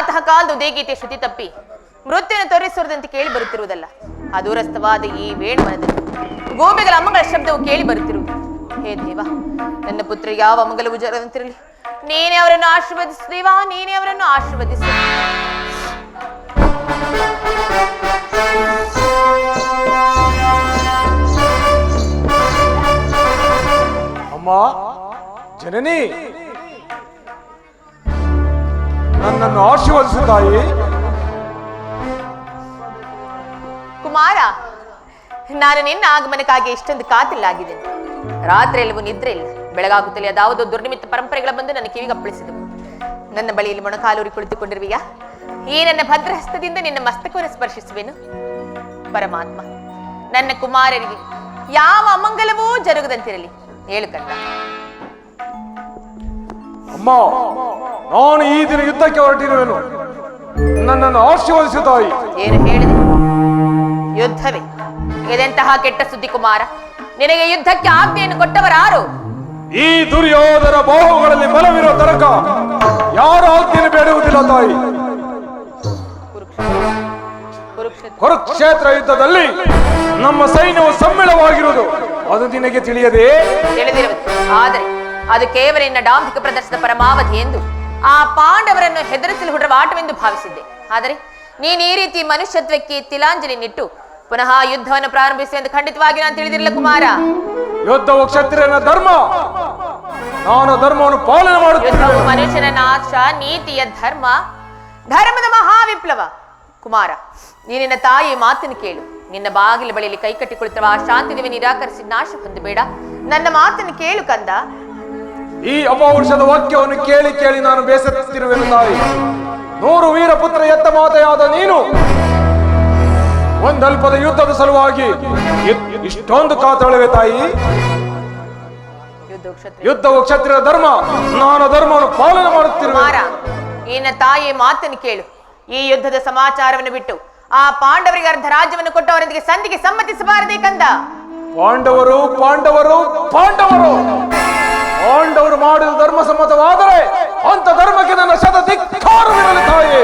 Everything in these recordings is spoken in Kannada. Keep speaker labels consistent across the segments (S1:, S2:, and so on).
S1: ಪ್ರಾತಃ ಕಾಲದ ಉದಯಗೀತೆ ಶ್ರುತಿ ತಪ್ಪಿ ಮೃತ್ಯುವಿನ ತೋರಿಸುವುದಂತೆ ಕೇಳಿ ಬರುತ್ತಿರುವುದಲ್ಲ. ಅದೂರಸ್ಥವಾದ ಈ ವೇಣು ಮನದಲ್ಲಿ ಗೋಪಿಗಳ ಅಮ್ಮಗಳ ಶಬ್ದವು ಕೇಳಿ ಬರುತ್ತಿರುವುದು. ಹೇ ದೇವ, ನನ್ನ ಪುತ್ರ ಯಾವ ಅಮಂಗಲವು ಜರದಂತಿರಲಿ. ನೀನೇ ಅವರನ್ನು ಆಶೀರ್ವದಿಸು ದೇವ, ನೀನೇ ಅವರನ್ನು ಆಶೀರ್ವದಿಸು.
S2: ಅಮ್ಮ ಜನನಿ, ನನ್ನನ್ನು ಆಶೀರ್ವದಿಸು ತಾಯಿ.
S1: ಕುಮಾರ, ನಾನು ನಿನ್ನ ಆಗಮನಕ್ಕಾಗಿ ಇಷ್ಟೊಂದು ಕಾತಿಲ್ಲಾಗಿದ್ದೇನೆ. ರಾತ್ರಿ ಎಲ್ಲವೂ ನಿದ್ರೆ ಇಲ್ಲ, ಬೆಳಗಾಗುತ್ತಲೇ ಅದಾವುದೋ ದುರ್ನಿಮಿತ್ತ ಪರಂಪರೆಗಳ ಬಂದು ನನ್ನ ಕಿವಿಗೆ ಅಪ್ಪಳಿಸಿದವು. ನನ್ನ ಬಳಿಯಲ್ಲಿ ಮೊಣಕಾಲೂರಿ ಕುಳಿತುಕೊಂಡಿರುವೆಯಾ? ಈ ನನ್ನ ಭದ್ರಹಸ್ತದಿಂದ ನಿನ್ನ ಮಸ್ತಕವನ್ನು ಸ್ಪರ್ಶಿಸುವೆನು. ಪರಮಾತ್ಮ, ನನ್ನ ಕುಮಾರರಿಗೆ ಯಾವ ಅಮಂಗಲವೂ ಜರುಗದಂತಿರಲಿ. ಹೇಳು ಕಂದ.
S2: ಅಮ್ಮ, ನಾನು ಈ ದಿನ ಯುದ್ಧಕ್ಕೆ ಹೊರಟಿರುವೆನು, ನನ್ನನ್ನು ಆಶೀರ್ವದಿಸು ತಾಯಿ.
S1: ಏನು ಹೇಳಿದೆ? ಯುದ್ಧವೇ? ಇದೆಂತಹ ಕೆಟ್ಟ ಸುದ್ದಿ ಕುಮಾರ. ನಿನಗೆ ಯುದ್ಧಕ್ಕೆ ಆಜ್ಞೆಯನ್ನು ಕೊಟ್ಟವರಾರು?
S2: ಈ ದುರ್ಯೋಧನ ಬಾಹುಗಳಲ್ಲಿ ಬಲವಿರೋ ತನಕ ಯಾರ ಆಜ್ಞೆಯನ್ನು ಬೇಡುವುದಿಲ್ಲ ತಾಯಿ. ಕುರುಕ್ಷೇತ್ರ ಯುದ್ಧದಲ್ಲಿ ನಮ್ಮ ಸೈನ್ಯವು ಸಮ್ಮಿಳವಾಗಿರುವುದು ಅದು ನಿನಗೆ ತಿಳಿಯದೆ?
S1: ತಿಳಿದಿರುವುದು. ಆದರೆ ಅದು ಕೇವಲ ನಿನ್ನ ಡಾಂಬಿಕ ಪ್ರದರ್ಶನದ ಪರಮಾವಧಿ ಎಂದು ಆ ಪಾಂಡವರನ್ನು ಹೆದರಿಸಲು ಹುಡುವ ಆಟವೆಂದು ಭಾವಿಸಿದ್ದೆ. ಆದರೆ ನೀನು ಈ ರೀತಿ ಮನುಷ್ಯತ್ವಕ್ಕೆ ತಿಲಾಂಜಲಿ ನಿಟ್ಟು ಪುನಃ ಯುದ್ಧವನ್ನು ಪ್ರಾರಂಭಿಸಿ ಎಂದು ಖಂಡಿತವಾಗಿ ನಾನು ತಿಳಿದಿರಲಿಲ್ಲ ಕುಮಾರ.
S2: ಯುದ್ಧವು ಕ್ಷತ್ರಿಯನ ಧರ್ಮ, ನಾನು ಧರ್ಮವನ್ನು ಪಾಲನೆ ಮಾಡುತ್ತೇನೆ.
S1: ಯುದ್ಧವು ಮನುಷ್ಯನ ನಾಶ, ನೀತಿಯ ಧರ್ಮ, ಧರ್ಮದ ಮಹಾವಿಪ್ಲವ. ಕುಮಾರ, ನೀನಿನ ತಾಯಿ ಮಾತನ್ನು ಕೇಳು. ನಿನ್ನ ಬಾಗಿಲ ಬಳಿಯಲ್ಲಿ ಕೈಕಟ್ಟಿ ಕುಳಿತಿರುವ ಆ ಶಾಂತಿದೇವಿ ನಿರಾಕರಿಸಿ ನಾಶ ಹೊಂದಬೇಡ. ನನ್ನ ಮಾತನ್ನು ಕೇಳು ಕಂದ.
S2: ಈ ಅಪೌರುಷದ ವಾಕ್ಯವನ್ನು ಕೇಳಿ ಕೇಳಿ ನಾನು ಬೇಸತ್ತಿರುವೆನು ತಾಯಿ. 100 ವೀರ ಪುತ್ರ ಎತ್ತ ಮಾತೆಯಾದ ನೀನು ಒಂದಲ್ಪದ ಯುದ್ಧದ ಸಲುವಾಗಿ ಇಷ್ಟೊಂದು ಕಾತಳುವೆ ತಾಯಿ. ಯುದ್ಧವು ಕ್ಷತ್ರಿಯ ಧರ್ಮ, ನಾನು ಧರ್ಮವನ್ನು ಪಾಲನೆ ಮಾಡುತ್ತಿರುವೆ.
S1: ನಿನ್ನ ತಾಯಿ ಮಾತನ್ನು ಕೇಳು. ಈ ಯುದ್ಧದ ಸಮಾಚಾರವನ್ನು ಬಿಟ್ಟು ಆ ಪಾಂಡವರಿಗೆ ಅರ್ಧ ರಾಜ್ಯವನ್ನು ಕೊಟ್ಟವರೊಂದಿಗೆ ಸಂಧಿಗೆ ಸಮ್ಮತಿಸಬಾರದೇ ಕಂದ.
S2: ಪಾಂಡವರು ಪಾಂಡವರು ಪಾಂಡವರು ಪಾಂಡವರು ಮಾಡಿದ ಧರ್ಮ ಸಮ್ಮತವಾದರೆ ಅಂತ ಧರ್ಮಕ್ಕೆ ನನ್ನ ಶತ ಧಿಕ್ಕಾರವಿರಲಿ ತಾಯಿ.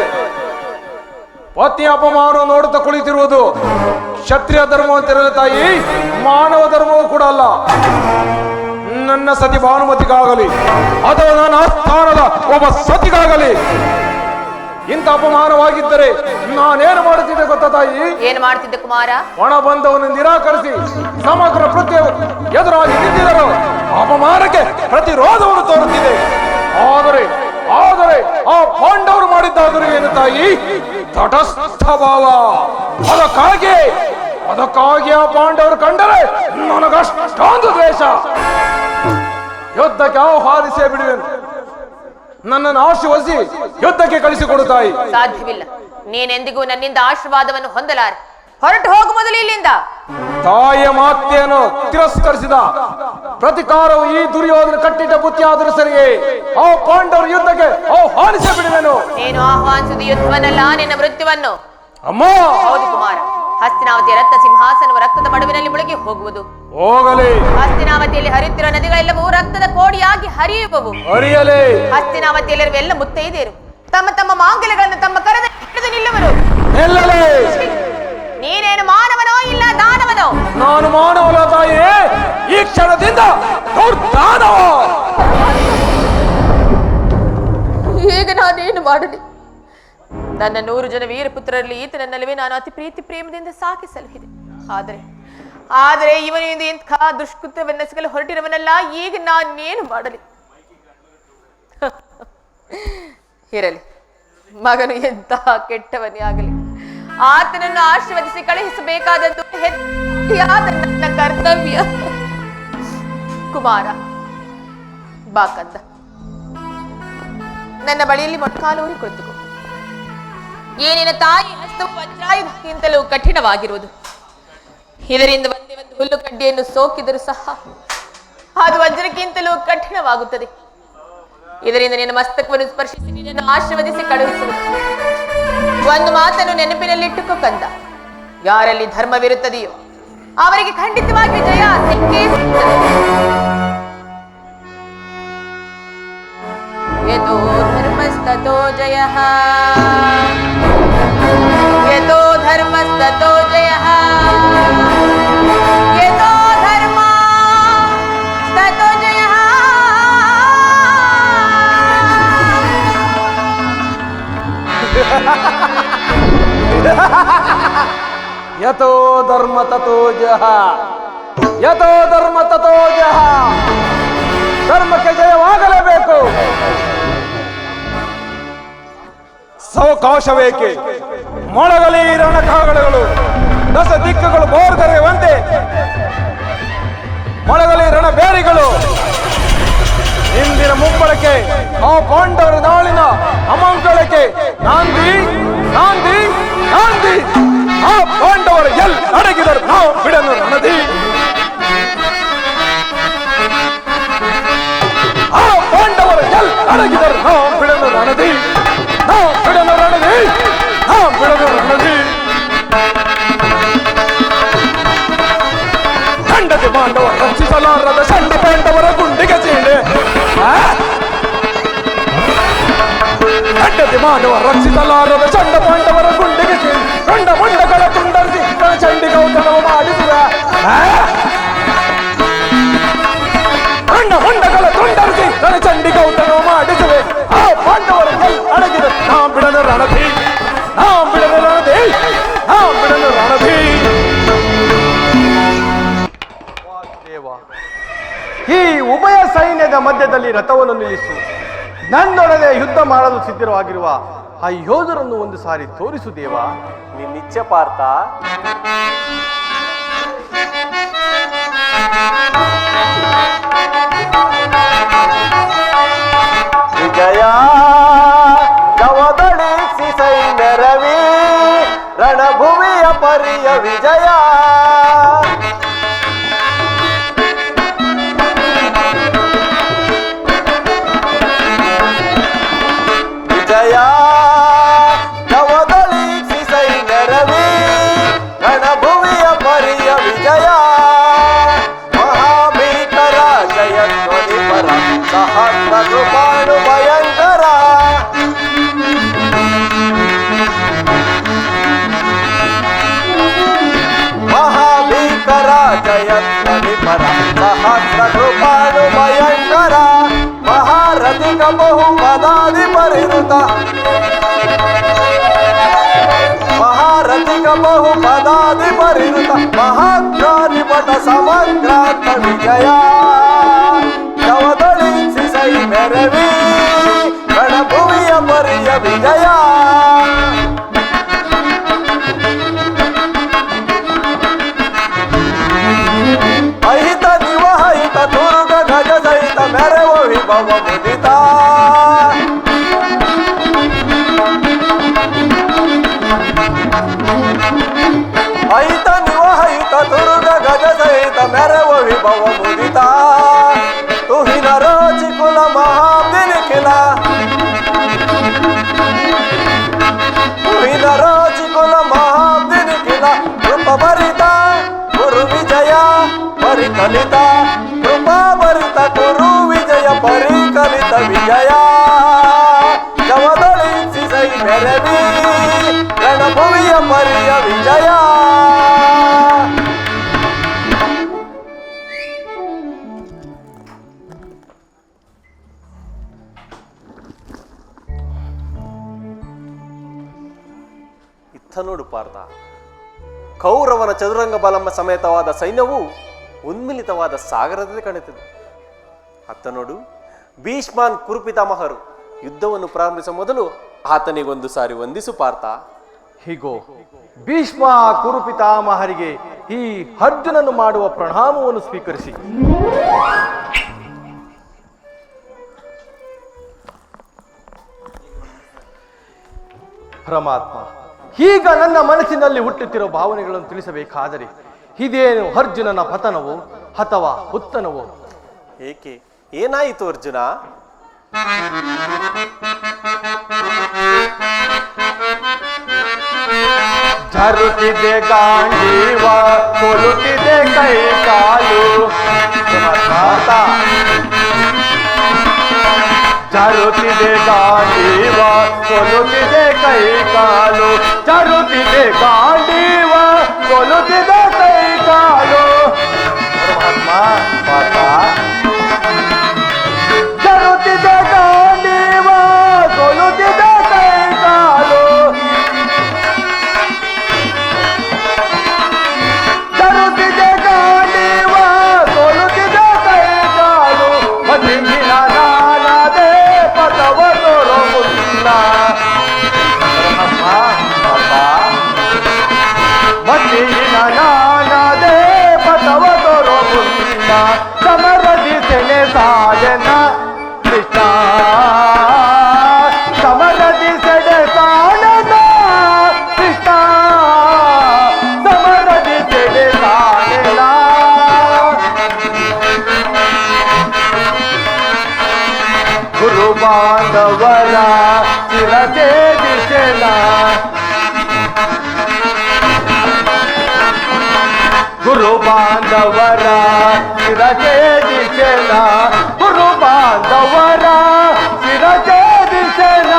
S2: ಪತ್ನಿ ಅಪಮಾನ ನೋಡುತ್ತಾ ಕುಳಿತಿರುವುದು ಕ್ಷತ್ರಿಯ ಧರ್ಮ ಅಂತಿರಲಿ ತಾಯಿ, ಮಾನವ ಧರ್ಮವೂ ಕೂಡ ಅಲ್ಲ. ನನ್ನ ಸತಿ ಭಾನುಮತಿಗಾಗಲಿ ಅಥವಾ ನನ್ನ ಆಸ್ಥಾನದ ಒಬ್ಬ ಸತಿಗಾಗಲಿ ಇಂಥ ಅಪಮಾನವಾಗಿದ್ದರೆ ನಾನೇನು ಮಾಡುತ್ತಿದ್ದೆ ಗೊತ್ತಾ ತಾಯಿ?
S1: ಏನು ಮಾಡ್ತಿದ್ದೆ ಕುಮಾರ?
S2: ಒಣ ಬಂಧವನ್ನು ನಿರಾಕರಿಸಿ ಸಮಗ್ರ ಪೃಥ್ವಿ ಎದುರಾಗಿ ನಿಂತಿದ್ದರು. ಅಪಮಾನಕ್ಕೆ ಪ್ರತಿರೋಧವನ್ನು ತೋರುತ್ತಿದೆ. ಆದರೆ ಆದರೆ ಆ ಪಾಂಡವರು ಮಾಡಿದ್ದಾದರೂ ಏನು ತಾಯಿ? ತಟಸ್ಥ ಭಾವ. ಅದಕ್ಕಾಗಿ ಆ ಪಾಂಡವರು ಕಂಡರೆ ನನಗಷ್ಟೊಂದು ದ್ವೇಷ. ಯುದ್ಧಕ್ಕೆ ಆಹ್ವಾನಿಸೇ ಬಿಡುವೆನು. ನನ್ನನ್ನು ಆಶೀರ್ವದಿಸಿ ಯುದ್ಧಕ್ಕೆ ಕಳಿಸಿಕೊಡುತ್ತಾಯಿ.
S1: ಸಾಧ್ಯವಿಲ್ಲ. ನೀನೆಂದಿಗೂ ನನ್ನಿಂದ ಆಶೀರ್ವಾದವನ್ನು ಹೊಂದಲಾರೆ. ಹೊರಟು ಹೋಗು ಮೊದಲು ಇಲ್ಲಿಂದ.
S2: ತಾಯಿಯ ಮಾತೆಯನ್ನು ತಿರಸ್ಕರಿಸಿದ ಪ್ರತಿಕಾರವು ಈ ದುರ್ಯೋಧನ ಕಟ್ಟಿಟ್ಟ ಬುತ್ತಿ ಆದರೂ ಸರಿಯೇ ಆ ಪಾಂಡವರು ಯುದ್ಧಕ್ಕೆ ಆಹ್ವಾನಿಸೇ ಬಿಡುವೆನು.
S1: ನೀನು ಆಹ್ವಾನಿಸುವುದು ಯುದ್ಧವನ್ನಲ್ಲ, ನಿನ್ನ ಮೃತ್ಯುವನ್ನು.
S2: ಅಮ್ಮ,
S1: ಹೌದು ಕುಮಾರ. ಹಸ್ತಿನಾವತಿಯ ರಕ್ತ ಸಿಂಹಾಸನವು ರಕ್ತದ ಮಡುವಿನಲ್ಲಿ ಮುಳುಗಿ ಹೋಗುವುದು.
S2: ಹೋಗಲಿ.
S1: ಹಸ್ತಿನಾವತಿಯಲ್ಲಿ ಹರಿಯುತ್ತಿರುವ ನದಿಗಳೆಲ್ಲವೂ ರಕ್ತದ ಕೋಡಿಯಾಗಿ ಹರಿಯುವವು.
S2: ಹರಿಯಲಿ.
S1: ಹಸ್ತಿನಾವತಿಯಲ್ಲಿರುವ ಎಲ್ಲ ಮುತ್ತೈದೆಯರು ತಮ್ಮ ತಮ್ಮ ಮಾಂಗಲ್ಯಗಳನ್ನು ತಮ್ಮ ಕರದ ಹಿಡಿದು ನಿಲ್ಲುವರು. ನೀನೇನು ಮಾನವನೋ ಇಲ್ಲ ದಾನವನೋ?
S2: ನಾನು ಮಾನವನ ತಾಯಿ. ಈ ಕ್ಷಣದಿಂದ
S1: ಈಗ ನಾನೇನು ಮಾಡಲಿ? ನನ್ನ 100 ಜನ ವೀರಪುತ್ರರಲ್ಲಿ ಈತನಲ್ಲವೇ ನಾನು ಅತಿ ಪ್ರೀತಿ ಪ್ರೇಮದಿಂದ ಸಾಕಿ ಸಲಹಿದೆ. ಆದರೆ ಇವನು ಇಂಥ ದುಷ್ಕೃತ್ಯವನ್ನೆಸಗಲು ಹೊರಟಿರುವನಲ್ಲ. ಈಗ ನಾನೇನು ಮಾಡಲಿ? ಇರಲಿ, ಮಗನು ಎಂತಹ ಕೆಟ್ಟವನೇ ಆಗಲಿ, ಆತನನ್ನು ಆಶೀರ್ವದಿಸಿ ಕಳುಹಿಸಬೇಕಾದದ್ದು ಹೆಚ್ಚಾದ ನನ್ನ ಕರ್ತವ್ಯ. ಕುಮಾರ, ಬಾ ಕಂದ, ನನ್ನ ಬಳಿಯಲ್ಲಿ ಮೊಟ್ಕಾಲೂರಿ ಕುಳಿತುಕೋ. ಏನಿನ ತಾಯಿ ಹಸ್ತವು ವಜ್ರಾಯುಧಕ್ಕಿಂತಲೂ ಕಠಿಣವಾಗಿರುವುದು. ಇದರಿಂದ ಒಂದೇ ಒಂದು ಹುಲ್ಲು ಕಡ್ಡಿಯನ್ನು ಸೋಕಿದರೂ ಸಹ ಅದು ವಜ್ರಕ್ಕಿಂತಲೂ ಕಠಿಣವಾಗುತ್ತದೆ. ಇದರಿಂದ ನಿನ್ನ ಮಸ್ತಕವನ್ನು ಸ್ಪರ್ಶಿಸಿ ನಿನ್ನನ್ನು ಆಶೀರ್ವದಿಸಿ ಕಳುಹಿಸುವುದು. ಒಂದು ಮಾತನ್ನು ನೆನಪಿನಲ್ಲಿಟ್ಟುಕೋ ಕಂದ, ಯಾರಲ್ಲಿ ಧರ್ಮವಿರುತ್ತದೆಯೋ ಅವರಿಗೆ ಖಂಡಿತವಾಗಿ ಜಯ ಸಿಕ್ಕೇ ಸಿಗುತ್ತದೆ. ಯತೋ ಧರ್ಮಸ್ಥ धर्मस्ततो जयः यतो धर्मस्ततो जयः यतो धर्मस्ततो जयः
S2: ಯಥೋ ಧರ್ಮ ತಥೋ ಜಯ, ಯಥೋ ಧರ್ಮ ತಥೋ ಜಯ. ಧರ್ಮಕ್ಕೆ ಜಯವಾಗಲೇಬೇಕು. ಸಾವಕಾಶವೇಕೆ? ಮೊಳಗಲಿ ರಣಕಾಗಳೆಗಳು, ದಶ ದಿಕ್ಕುಗಳು ಬೋರ್ಗರೆಯುವಂತೆ ಮೊಳಗಲಿ ರಣಬೇರಿಗಳು. ಇಂದಿನ ಮುಂಬಳಕೆ ಆ ಪಾಂಡವರ ನಾಳಿನ ಅಮಂಗಳಕ್ಕೆ ನಾಂದಿ ನಾಂದಿ ನಾಂದಿ. ಆ ಪಾಂಡವರು ಎಲ್ಲಿ ಅಡಗಿದರು ನಾವು ಬಿಡಲು ರಣದಿ. ಆ ಪಾಂಡವರು ಎಲ್ಲಿ ಅಡಗಿದರು ನಾವು ಬಿಡಲು ರಣದಿ. ನಾವು ಬಿಡಲು ರಣದಿ, ನಾವು ಬಿಡಲು ರಣದಿ. ಖಂಡತೆ ಪಾಂಡವ ರಕ್ಷಿಸಲಾರದ ಸಣ್ಣ ಪಾಂಡವರ ಗುಂಡಿಗೆ ಸೀಳೆ. ಖಂಡತೆ ಮಾನವ ರಕ್ಷಿಸಲಾರದ ಸಣ್ಣ ಪಾಂಡವರ ಗುಂಡಿಗೆ ಸೀಳೆ. ಕಂಡ ಮಂಡಗಳ ತುಂಡರಿಸಿ ಚಂಡಿ ಗೌತಮವ ಮಾಡಿಸುವೆ. ಕಂಡ ಮಂಡಗಳ ತುಂಡರಿಸಿ ಚಂಡಿ ಗೌತಮವ ಮಾಡಿಸುವೆ. ಆ ಪಾಂಡವರ ಅಡಗಿದ ನಾ ಬಿಡಲು ರಣಧಿ, ನಾ ಬಿಡಲು ರಣಧಿ, ನಾ ಬಿಡಲು ರಣಧಿ.
S3: ಈ ಉಭಯ ಸೈನ್ಯದ ಮಧ್ಯದಲ್ಲಿ ರಥವನ್ನು ನಿಲ್ಲಿಸು. ನನ್ನೊಡನೆ ಯುದ್ಧ ಮಾಡಲು ಸಿದ್ಧವಾಗಿರುವ ಆ ಯೋಧರನ್ನು ಒಂದು ಸಾರಿ ತೋರಿಸು ದೇವ.
S4: ನಿನ್ನಿಚ್ಛೆ ಪಾರ್ಥ. ವಿಜಯ ಕವದಳಿಸಿ ಸೈನ್ಯರವಿ ರಣಭೂಮಿಯ ಪರಿಯ ವಿಜಯ. ವಿಜಯ ಕವದಳಿಸಿ ಸೈನ್ಯರವಿ ರಣಭೂಮಿಯ ಪರಿಯ ವಿಜಯ. ಮಹಾಭೀಕರ ಜಯಧ್ವನಿ ಪರ ಸಹಸ್ರ ಕೃಪಾಣು ಭಯಂಕರ. ಮಹಾಭೀಕರ ಜಯಧ್ವನಿ ಪರ ಸಹಸ್ರ ಕೃಪಾಣು ಭಯಂಕರ. ಮಹಾರಥಿಕ ಬಹುಪದಾದಿ ಪರಿವೃತ, ಮಹಾರಥಿಕ ಬಹುಪದಾದಿ ಪರಿವೃತ. ಮಹಾಗ್ರಾಧಿಪಟ ಸಮಗ್ರಾಂತ ವಿಜಯ ಕವದಳಿಸಿ ಸೈನ್ಯರವಿ ರಣಭೂಮಿಯ ಪರಿಯ ವಿಜಯ. ಅಹಿತ ನಿವಹಿತ ದುರ್ಗ ಗಜ ಸಹಿತ ಮೆರವ ವಿಭವ ಮುದಿತ. ಅಹಿತ ನಿವಹಿತ ದುರ್ಗ ಗಜ ಸಹಿತ ಮೆರವ ವಿಭವ ಮುದಿತ. ತುಹಿನ ರೋಚಿ ಕುಲ ಮಹಾಬ್ದಿನಿ ಕಿಲ, ತುಹಿನ ರೋಚಿ ಕುಲ ಮಹಾಬ್ದಿನಿ ಕಿಲ. ಕೃಪ ಭರಿತ ಗುರು ವಿಜಯ ಪರಿಕಲಿತ, ಕೃಪಾ ಭರಿತ ಗುರು ವಿಜಯ ಪರಿಕಲಿತ ವಿಜಯ. ಕವದಳಿಸಿ ಸೈನ್ಯರವಿ ರಣಭೂಮಿಯ ಪರಿಯ ವಿಜಯ. ಇತ್ತ ನೋಡು ಪಾರ್ಥ, ಕೌರವನ ಚದುರಂಗ ಬಲಮ್ಮ ಸಮೇತವಾದ ಸೈನ್ಯವು ಉನ್ಮಿಲಿತವಾದ ಸಾಗರದಲ್ಲಿ ಕಾಣುತ್ತದೆ. ಅತ್ತ ನೋಡು, ಭೀಷ್ಮಾನ್ ಕುರುಪಿತಾಮಹರು ಯುದ್ಧವನ್ನು ಪ್ರಾರಂಭಿಸುವ ಮೊದಲು ಆತನಿಗೊಂದು ಸಾರಿ ವಂದಿಸು ಪಾರ್ಥ.
S3: ಹೀಗೋ ಭೀಷ್ಮ ಕುರುಪಿತಾಮಹರಿಗೆ ಈ ಅರ್ಜುನನು ಮಾಡುವ ಪ್ರಣಾಮವನ್ನು ಸ್ವೀಕರಿಸಿ. ಪರಮಾತ್ಮ, ಈಗ ನನ್ನ ಮನಸ್ಸಿನಲ್ಲಿ ಹುಟ್ಟುತ್ತಿರುವ ಭಾವನೆಗಳನ್ನು ತಿಳಿಸಬೇಕಾದರೆ ಇದೇನು ಅರ್ಜುನನ ಪತನವೋ ಅಥವಾ ಉತ್ತನವೋ?
S4: ಏಕೆ, ಏನಾಯಿತು ಅರ್ಜುನ?
S3: ಜರುತಿದೆ ಗಾಂಡೀವ, ಕೊಲುತ್ತಿದೆ ಕೈ ಕಾಲು. ಚರುತ್ತಿದೆ ಗಾಂಡೀವ ಕೊಲುತ್ತಿದೆ ಕೈ ಕಾಲು ಚರುತ್ತಿದೆ ಗಾಂಡೀವ ಕೊಲುತ್ತಿದೆ ಕೈ ಕಾಲು ಪರಮಾತ್ಮ ಪಾಪ ಚರುತ್ತಿದೆ ಗಾಂಡೀವ ಕೊಲುತ್ತಿದೆ ಕೈ ಕಾಲು ಚರುತ್ತಿದೆ ಗಾಂಡೀವ ಕೊಲುತ್ತಿದೆ ಕೈ ಕಾಲು ಮತ್ತಿನ ನಾನದೇ ಪಥವ ತೋರುವುದಿಲ್ಲ ಮತ್ತಿನ ನಾನದೇ ಪಥವ ತೋರುವುದಿಲ್ಲ ಸಮರದಿ ಸೆನೆ ಸಾಯನ ಕೃಷ್ಣ ಸಮರದಿ ಸೆಡೆ ಸಾಯನ ಕೃಷ್ಣ ಸಮರದಿ ಸೆಡೆ ಸಾಯನ ಗುರು ಬಾಂಧವರ ಚಿರತೆ ದಿಶೆನ ಗುರು ಬಾಂಧವರ ಚಿರತೆ ದಿಶೆನ ಗುರು ಬಾಂಧವರ ಚಿರತೆ ದಿಶೆನ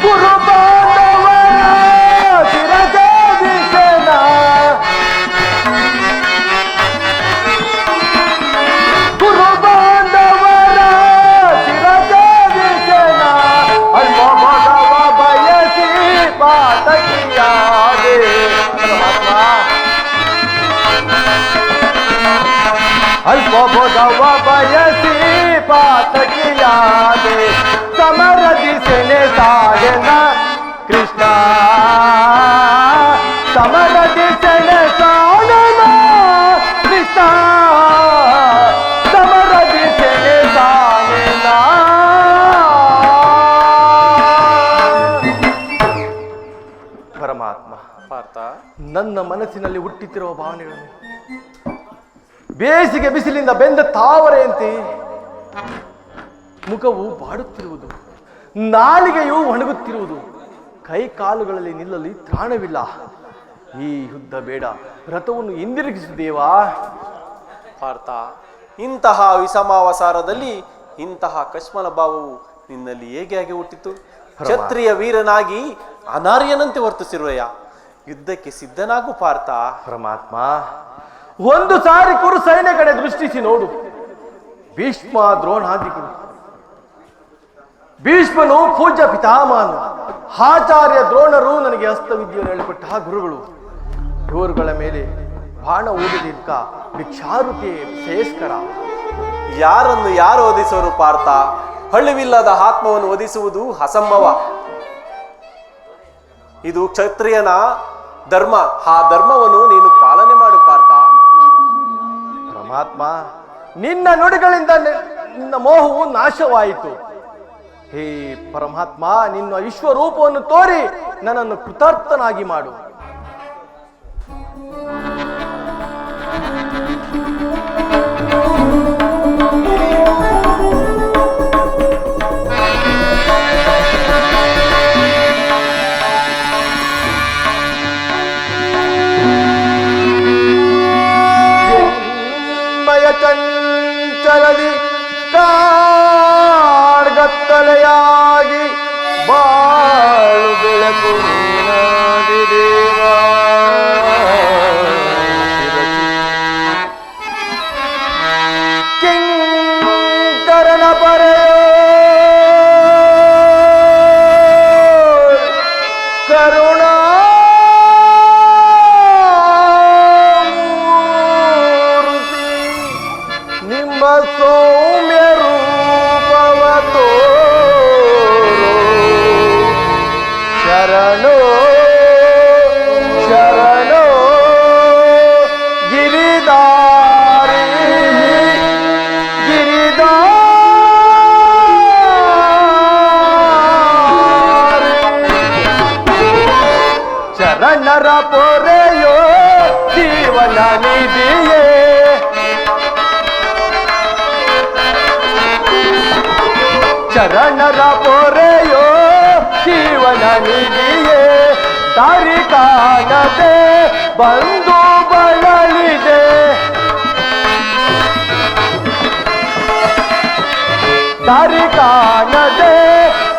S3: ಗುರು ಬಾಂಧವರ ಚಿರತೆ ದಿಶೆನ ಗುರು ಬಾಂಧವರ ಚಿರತೆ ದಿಶೆನ ಅಲ್ಪ ಭಗವ ಬಯಸಿ ಪಾತಕಿಯಾದೆ ಅಲ್ಪ ಭಗವ ಬಯಸಿ ಪಾತಕಿಯಾದೆ ಸಮರದಿ Seneh ಸಾಯನ Krishna ಸಮರದಿ Seneh ಸಾಯನ Krishna ಸಮರದಿ Seneh ಸಾಯನ ಪರಮಾತ್ಮ
S4: ಪಾರ್ಥ,
S3: ನನ್ನ ಮನಸ್ಸಿನಲ್ಲಿ ಹುಟ್ಟಿತಿರುವ ಭಾವನೆಗಳನ್ನು ಬೇಸಿಗೆ ಬಿಸಿಲಿಂದ ಬೆಂದ ತಾವರೆಯಂತೆ ಮುಖವು ಬಾಡುತ್ತಿರುವುದು ನಾಲಿಗೆಯು ಒಣಗುತ್ತಿರುವುದು ಕೈ ಕಾಲುಗಳಲ್ಲಿ ನಿಲ್ಲಲಿ ತ್ರಾಣವಿಲ್ಲ ಈ ಯುದ್ಧ ಬೇಡ ರಥವನ್ನು ಹಿಂದಿರುಗಿಸು ದೇವಾ
S4: ಪಾರ್ಥ, ಇಂತಹ ವಿಷಮಾವಸಾರದಲ್ಲಿ ಇಂತಹ ಕಶ್ಮಲ ಭಾವವು ನಿನ್ನಲ್ಲಿ ಹೇಗೆ ಹುಟ್ಟಿತು? ಕ್ಷತ್ರಿಯ ವೀರನಾಗಿ ಅನಾರ್ಯನಂತೆ ವರ್ತಿಸಿರುವೆಯ ಯುದ್ಧಕ್ಕೆ ಸಿದ್ಧನಾಗು ಪಾರ್ಥ.
S3: ಪರಮಾತ್ಮ ಒಂದು ಸಾರಿ ಕುರು ಸೈನ್ಯ ಕಡೆ ದೃಷ್ಟಿಸಿ ನೋಡು. ಭೀಷ್ಮ ದ್ರೋಣಾದಿಗಳು, ಭೀಷ್ಮನು ಪೂಜ್ಯ ಪಿತಾಮಹನು, ಆಚಾರ್ಯ ದ್ರೋಣರು ನನಗೆ ಹಸ್ತವಿದ್ಯೆಯನ್ನು ಹೇಳಿಕೊಟ್ಟ ಗುರುಗಳು. ಇವರುಗಳ ಮೇಲೆ ಬಾಣ ಊದಿದ ಭಿಕ್ಷಾರುತಿ ಶ್ರೇಷ್ಕರ.
S4: ಯಾರನ್ನು ಯಾರು ಓದಿಸುವರು ಪಾರ್ಥ? ಹಳ್ಳಿವಿಲ್ಲದ ಆತ್ಮವನ್ನು ಓದಿಸುವುದು ಅಸಂಭವ. ಇದು ಕ್ಷತ್ರಿಯನ ಧರ್ಮ. ಆ ಧರ್ಮವನ್ನು ನೀನು ಪಾಲನೆ ಮಾಡು ಪಾರ್ಥ.
S3: ಪರಮಾತ್ಮ ನಿನ್ನ ನುಡಿಗಳಿಂದ ನಿನ್ನ ಮೋಹವು ನಾಶವಾಯಿತು. ಹೇ ಪರಮಾತ್ಮ, ನಿನ್ನ ವಿಶ್ವರೂಪವನ್ನು ತೋರಿ ನನ್ನನ್ನು ಕೃತಾರ್ಥನಾಗಿ ಮಾಡು. ಚಂಚಲದಿ ಕಾಡ್ಗತ್ತಲೆಯಾಗಿ ಬಾಳು ಬೆಳಕು ನೀನಾದಿ ದೇವಾ. ಕಿಂಕರನ ಪರೆಯೋ ಕರುಣಾ ಸೌಮ್ಯ ರೂಪವ ತೋರೋ. ಶರಣೋ ಶರಣೋ ಗಿರಿದಾರಿ ಗಿರಿದಾರಿ. ಶರಣರ ಪೊರೆಯೋ ಜೀವನ ನಿಧಿಯೇ. ಶರಣರ ಪೊರೆಯೋ ಜೀವನ ನಿಧಿಯೇ. ದಾರಿ ಕಾಣದೆ ಬಂದು ಬಳಲಿದೆ. ಕಾಣದೆ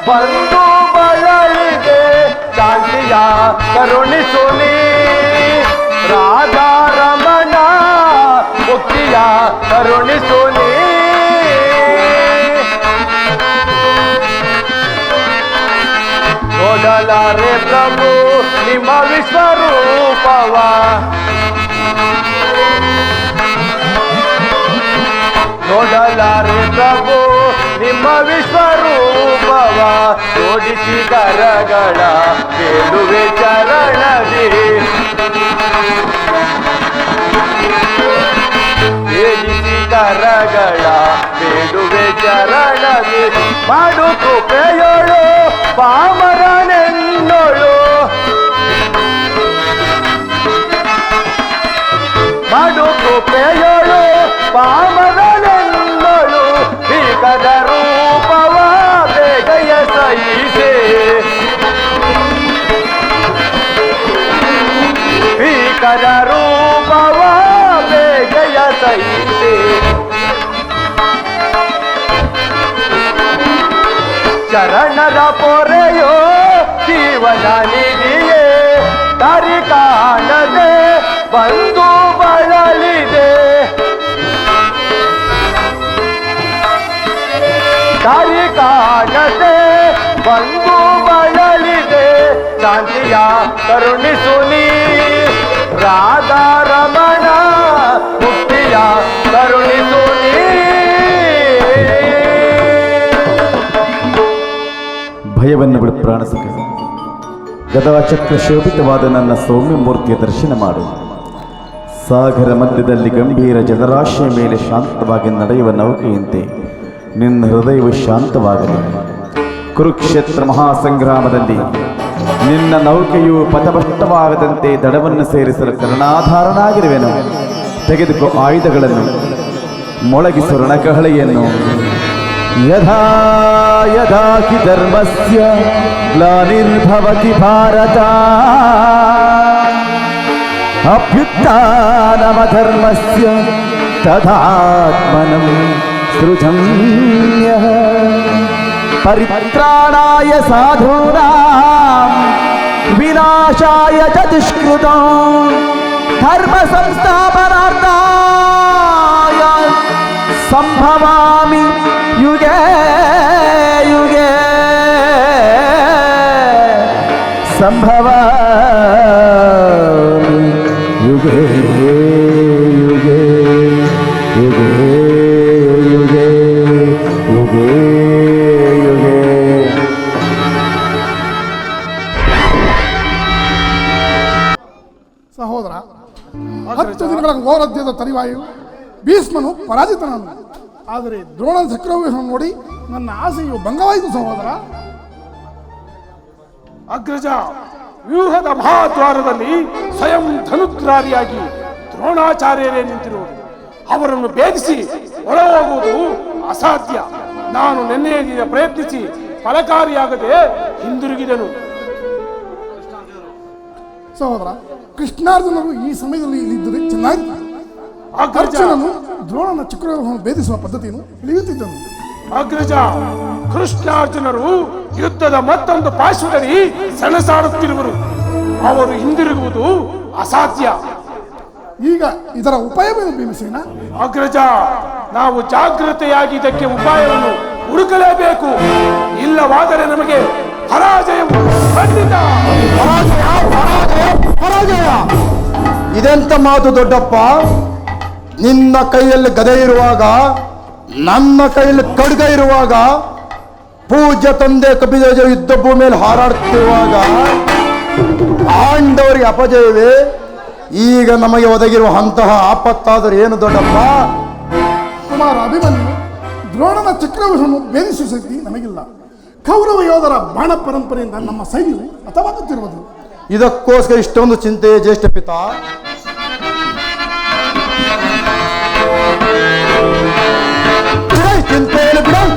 S3: ಬಂದು ಬಳಲಿದೆ ಶಾಂತಿಯ ಕರುಣಿಸು ನೀ ರಾಧಾರಮಣ ಮುಕ್ತಿಯ ಕರುಣಿಸು ನೀ ನೋಡಲಾರೆ ಪ್ರಭು ನಿಮ್ಮ ವಿಶ್ವರೂಪವ ನೋಡಲಾರೆ ಪ್ರಭು ನಿಮ್ಮ ವಿಶ್ವರೂಪವ ಜೋಡಿಸಿ ಕರಗಳ ಬೇಡುವೆ ಚರಣದಿ ಬೇಡಿಸಿ ಕರಗಳ ಬೇಡುವೆ ಚರಣದಿ ಮಾಡು ಕೃಪೆಯೋಳು ಪಾಮರನೆನ್ನೋಳು ಮಾಡು ಕೃಪೆಯೋಳು ಪಾಮರನೆನ್ನೋಳು ಭೀಕರ ರೂಪವ ಬೇಗಯ ಸಹಿಸೆ ಭೀಕರ ರೂಪವ ಬೇಗಯ ಸಹಿಸೆ ಶರಣರ ಪೊರೆಯೋ ಜೀವನ ನಿಧಿಯೇ ದಾರಿ ಕಾಣದೆ ಬಂದು ಬಳಲಿದೆ ದಾರಿ ಕಾಣದೆ ಬಂದು ಬಳಲಿದೆ ಶಾಂತಿಯ ಕರುಣಿಸು ನೀ ರಾಧಾರಮಣ ಮುಕ್ತಿಯ ಕರುಣಿಸು ನೀ
S2: ಭಯವನ್ನು ಬಿಡು ಪ್ರಾಣಸುಖ ಗದಾಚಕ್ರ ಶೋಭಿತವಾದ ನನ್ನ ಸೌಮ್ಯ ಮೂರ್ತಿಯ ದರ್ಶನ ಮಾಡು ಸಾಗರ ಮಧ್ಯದಲ್ಲಿ ಗಂಭೀರ ಜಲರಾಶಿಯ ಮೇಲೆ ಶಾಂತವಾಗಿ ನಡೆಯುವ ನೌಕೆಯಂತೆ ನಿನ್ನ ಹೃದಯವು ಶಾಂತವಾಗಲಿ ಕುರುಕ್ಷೇತ್ರ ಮಹಾಸಂಗ್ರಾಮದಲ್ಲಿ ನಿನ್ನ ನೌಕೆಯು ಪಥಭ್ರಷ್ಟವಾಗದಂತೆ ದಡವನ್ನು ಸೇರಿಸಲು ಕರುಣಾಧಾರನಾಗಿರುವೆನು ತೆಗೆದುಕೋ ಆಯುಧಗಳನ್ನು ಮೊಳಗಿಸು ರಣಕಹಳೆಯನ್ನು ಯಥಾ ಯಥಾ ಹಿ ಧರ್ಮಸ್ಯ ಗ್ಲಾನಿರ್ಭವತಿ ಭಾರತ ಅಭ್ಯುತ್ಥಾನಮಧರ್ಮಸ್ಯ ತದಾತ್ಮನಂ ಸೃಜನ್ಯಃ ಪರಿತ್ರಾಣಾಯ ಸಾಧೂನಾಂ ವಿನಾಶಾಯ ಚ ದುಷ್ಕೃತಾಂ ಧರ್ಮ ಸಂಸ್ಥಾಪನಾರ್ಥಾಯ ಸಂಭವಾಮಿ ಯುಗೆ ಯುಗೆ ಸಂಭವಾಮಿ ಯುಗೆ ಯುಗೆ ಯುಗೆ ಯುಗೆ ಯುಗೆ ಯುಗೆ.
S5: ಸಹೋದರ 10 ದಿನಗಳ ಘೋರದ್ಯದ ತರಿವಾಯು ಭೀಷ್ಮನು ಪರಾಜಿತನಾನು. ಆದರೆ ದ್ರೋಣನ ಚಕ್ರವ್ಯೂಹವನ್ನು ನೋಡಿ ನನ್ನ ಆಸೆಯು ಭಂಗವಾಯಿತು ಸಹೋದರ.
S6: ಅಗ್ರಜ, ವ್ಯೂಹದ ಮಹಾದ್ವಾರದಲ್ಲಿ ಸ್ವಯಂ ಧನುದ್ರಾರಿಯಾಗಿ ದ್ರೋಣಾಚಾರ್ಯರೇ ನಿಂತಿರುವುದು. ಅವರನ್ನು ಭೇದಿಸಿ ಒಳಹೋಗುವುದು ಅಸಾಧ್ಯ. ನಾನು ನಿನ್ನೆಯ ಪ್ರಯತ್ನಿಸಿ ಫಲಕಾರಿಯಾಗದೆ ಹಿಂದಿರುಗಿದನು.
S5: ಸಹೋದರ, ಕೃಷ್ಣಾರ್ಜುನರು ಈ ಸಮಯದಲ್ಲಿ ಇಲ್ಲಿದ್ದರೆ ಚೆನ್ನಾಗಿತ್ತು.
S6: ಅಗ್ರಜ,
S5: ಅರ್ಜುನನು ದ್ರೋಣನ ಚಕ್ರವ್ಯೂಹವನ್ನು ಭೇದಿಸುವ ಪದ್ಧತಿಯನ್ನು ತಿಳಿಯುತ್ತಿದ್ದನು.
S6: ಅಗ್ರಜ, ಕೃಷ್ಣಾರ್ಜುನರು ಯುದ್ಧದ ಮತ್ತೊಂದು ಪಾರ್ಶ್ವದಲ್ಲಿ ಸೆಣಸಾಡುತ್ತಿರುವರು. ಅವರು ಹಿಂದಿರುಗುವುದು ಅಸಾಧ್ಯ.
S5: ಈಗ ಇದರ ಉಪಾಯವೇನು ಭೀಮಸೇನ?
S6: ಅಗ್ರಜ, ನಾವು ಜಾಗೃತೆಯಾಗಿ ಇದಕ್ಕೆ ಉಪಾಯವನ್ನು ಹುಡುಕಲೇಬೇಕು. ಇಲ್ಲವಾದರೆ ನಮಗೆ ಪರಾಜಯವು ಖಂಡಿತ.
S3: ಪರಾಜಯ ಇದೆಂತ ಮಾತು ದೊಡ್ಡಪ್ಪ? ನಿನ್ನ ಕೈಯಲ್ಲಿ ಗದೆ ಇರುವಾಗ, ನನ್ನ ಕೈಯಲ್ಲಿ ಖಡ್ಗ ಇರುವಾಗ, ಪೂಜ್ಯ ತಂದೆ ಕಪಿಧ್ವಜ ಯುದ್ಧ ಭೂಮಿಯಲ್ಲಿ ಹಾರಾಡ್ತಿರುವಾಗ ಪಾಂಡವರಿಗೆ ಅಪಜಯವೇ ಈಗ ನಮಗೆ ಒದಗಿರುವ ಅಂತಹ ಆಪತ್ತಾದರೂ ಏನು ದೊಡ್ಡಪ್ಪ?
S5: ಕುಮಾರ ಅಭಿಮನ್ಯು, ದ್ರೋಣನ ಚಕ್ರವ್ಯೂಹವನ್ನು ಭೇದಿಸುವ ಶಕ್ತಿ ನಮಗಿಲ್ಲ. ಕೌರವ ಯೋಧರ ಬಾಣ ಪರಂಪರೆಯಿಂದ ನಮ್ಮ ಸೈನ್ಯವು ಹತವಾಗುತ್ತಿರುವುದು.
S3: ಇದಕ್ಕೋಸ್ಕರ ಇಷ್ಟೊಂದು ಚಿಂತೆ ಜ್ಯೇಷ್ಠ ಪಿತಾ.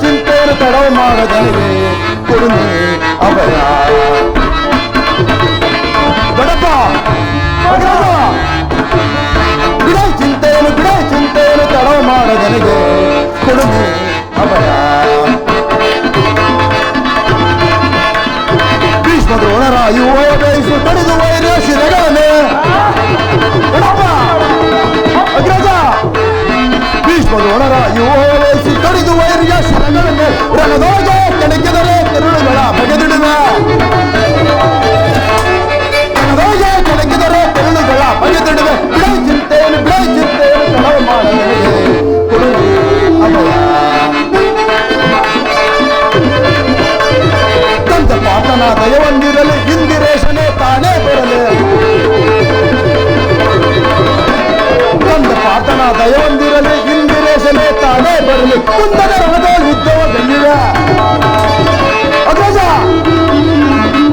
S3: ಚಿಂತೆಯನ್ನು ತಡವು ಮಾಡದನಿಗೆ ಕೊಡುನೆ ಅವರ ದೊಡ್ಡಪ್ಪ. ಚಿಂತೆಯನ್ನು ತಡವು ಮಾಡದನಿಗೆ ಕೊಡುನೆ ಅವರ
S7: ದ್ರೋಣರ ಯುವಸಿ ತೊಡಿದು ವೈರಿಯ ಶರಣಗಳನ್ನೇ ರಣದೊಳಗೆ ಕೆಣಕಿದರೆ ಕರುಳುಗಳ ಬಗೆದಿಡುವೆ ರಣದೊಳಗೆ ಕೆಣಕಿದರೆ ಕರುಳುಗಳ ಬಗೆದಿಡುವೆ ಬಿಡೈ ಚಿಂತೆಯನ್ನು ಕಳವು ಮಾಡಲಿದೆ ಕೊಡುಗೆ ಅಭಯ ಕಂದ ಪಾತನ ದಯವೊಂದಿರಲಿ ಇಂದಿರೇಶನೇ ತಾನೇ ಬರಲಿ ಕಂದ ಪಾತನ ದಯವೊಂದಿರಲಿ ಇಂದಿರೇಶನೇ ತಾನೇ ಬರಲಿ ಕುಂದದ ರಣದಲ್ಲಿ ಯುದ್ಧವ ಬೆಳ್ಳಿವೆ ಅಗ್ರಜ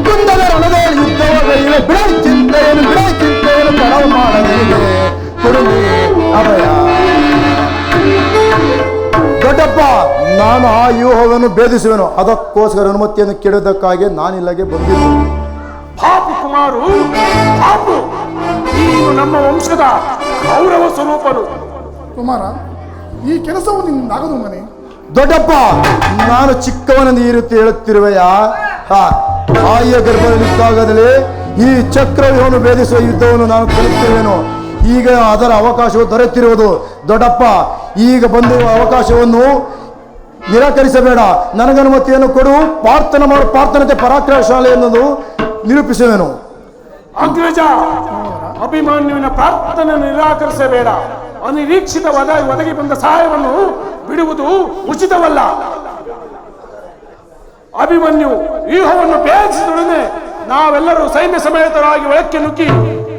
S7: ಕುಂದದ ರಣದಲ್ಲಿ ಯುದ್ಧವ ಬೆಳ್ಳಿವೆ ಬಿಡೈ ಚಿಂತೆಯನ್ನು ಕಳವು ಮಾಡಲಿದೆ ಕೊಡುಗೆ ಅಭಯ ದೊಡ್ಡಪ್ಪ ನಾನು ಆ ವ್ಯೂಹವನ್ನು ಭೇದಿಸುವೆನು ಅದಕ್ಕೋಸ್ಕರ ಅನುಮತಿಯನ್ನು ಕೇಳುವುದಕ್ಕಾಗಿ ನಾನಿಲ್ಲಗೆ ಬಂದಿದ್ದೆ
S6: ಪಾಪು ಕುಮಾರು ಪಾಪು ನೀನು ನಮ್ಮ ವಂಶದ ಗೌರವ ಸ್ವರೂಪನು
S5: ಕುಮಾರ ಈ ಕೆಲಸವು ನಿನ್ನಾಗದು ಮನೆ.
S7: ದೊಡ್ಡಪ್ಪ ನಾನು ಚಿಕ್ಕವನೆಂದು ಈ ರೀತಿ ಹೇಳುತ್ತಿರುವೆಯಾ ತಾಯಿಯ ಗರ್ಭದಲ್ಲಿದ್ದಾಗಲೇ ಈ ಚಕ್ರವ್ಯೂಹವನ್ನು ಭೇದಿಸುವ ಯುದ್ಧವನ್ನು ನಾನು ಕಲಿತಿರುವೆನು ಈಗ ಅದರ ಅವಕಾಶವು ದೊರೆತಿರುವುದು ದೊಡ್ಡಪ್ಪ ಈಗ ಬಂದಿರುವ ಅವಕಾಶವನ್ನು ನಿರಾಕರಿಸಬೇಡ ನನಗನುಮತಿಯನ್ನು ಕೊಡು ಪ್ರಾರ್ಥನತೆ ಪರಾಕ್ರಮಶಾಲಿ ಎನ್ನುವುದು ನಿರೂಪಿಸುವೆನು
S6: ಅಗ್ರಜ ಅಭಿಮನ್ಯುವಿನ ಪ್ರಾರ್ಥನೆ ನಿರಾಕರಿಸಬೇಡ ಅನಿರೀಕ್ಷಿತವಾದ ಒದಗಿ ಬಂದ ಸಹಾಯವನ್ನು ಬಿಡುವುದು ಉಚಿತವಲ್ಲ ಅಭಿಮನ್ಯು ವ್ಯೂಹವನ್ನು ಭೇದಿಸಿದೊಡನೆ ನಾವೆಲ್ಲರೂ ಸೈನ್ಯ ಸಮೇತರಾಗಿ ಒಳಕ್ಕೆ ನುಗ್ಗಿ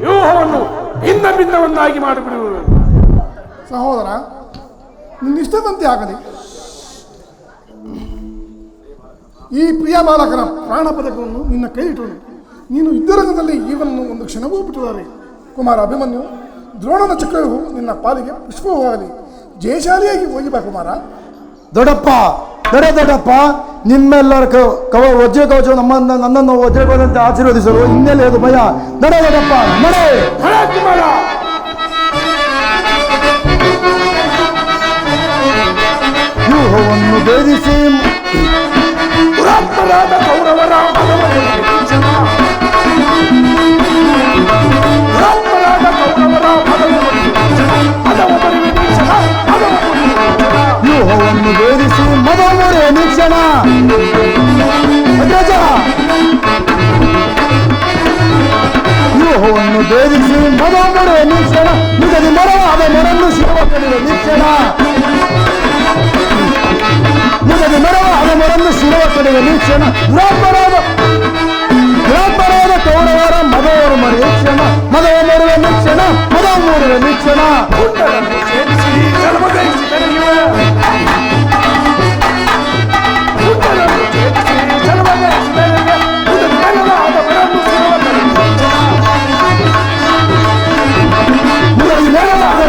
S6: ವ್ಯೂಹವನ್ನು ಭಿನ್ನವನ್ನಾಗಿ ಮಾಡಿಬಿಡುವುದು
S5: ಸಹೋದರ ನಿನ್ನಿಷ್ಟದಂತೆ ಆಗಲಿ. ಈ ಪ್ರಿಯ ಬಾಲಕನ ಪ್ರಾಣ ಪದಕವನ್ನು ನಿನ್ನ ಕೈಯಿಟ್ಟನು. ನೀನು ಯುದ್ಧರಂಗದಲ್ಲಿ ಇವನನ್ನು ಒಂದು ಕ್ಷಣವೂ ಬಿಟ್ಟುದಾರೆ. ಕುಮಾರ ಅಭಿಮನ್ಯು, ದ್ರೋಣನ ಚಕ್ರವು ನಿನ್ನ ಪಾಲಿಗೆ ಪುಷ್ಪವಾಗಲಿ. ಜಯಶಾಲಿಯಾಗಿ ಹೋಗಿ ಬಾ ಕುಮಾರ.
S7: ದೊಡ್ಡಪ್ಪ ದೊಡ್ಡಪ್ಪ ನಿಮ್ಮೆಲ್ಲರ ವಜ್ರ ಕವಚ ನನ್ನನ್ನು ವಜ್ರ ಕವಚದಂತೆ ಆಶೀರ್ವದಿಸಲು ಇನ್ನೆಲ್ಲ ಅದು ಭಯ ದೊಡ್ಡಪ್ಪ ನಡೆ ವ್ಯೂಹವನ್ನು ಭೇದಿಸಿ
S6: ದುರಾತ್ಮರಾದ ಕೌರವರ
S7: ವ್ಯೂಹವನ್ನು ಭೇದಿಸಿ ಮದಮುರೆ ನಿಕ್ಷಣ ವ್ಯೂಹವನ್ನು ಭೇದಿಸಿ ಮದಮುರೆ ನಿಕ್ಷಣ ನಿಗದಿ ಮರವಾದ ಮರನ್ನು ಶಿವ ಕಡಿದ ನಿಕ್ಷಣ ನಿಗದಿ ಮರವಾದ ಮರನ್ನು ಶಿವ ಕಡಿದ ನಿಕ್ಷಣ ದುರಾತ್ಮರಾದ ಕೌರವರ ಮದವರ ಮರೀಕ್ಷಣ ಮದವ ಮರುವ ನಿಕ್ಷಣ ಮದವ ಮೂಡುವ ನಿಕ್ಷಣ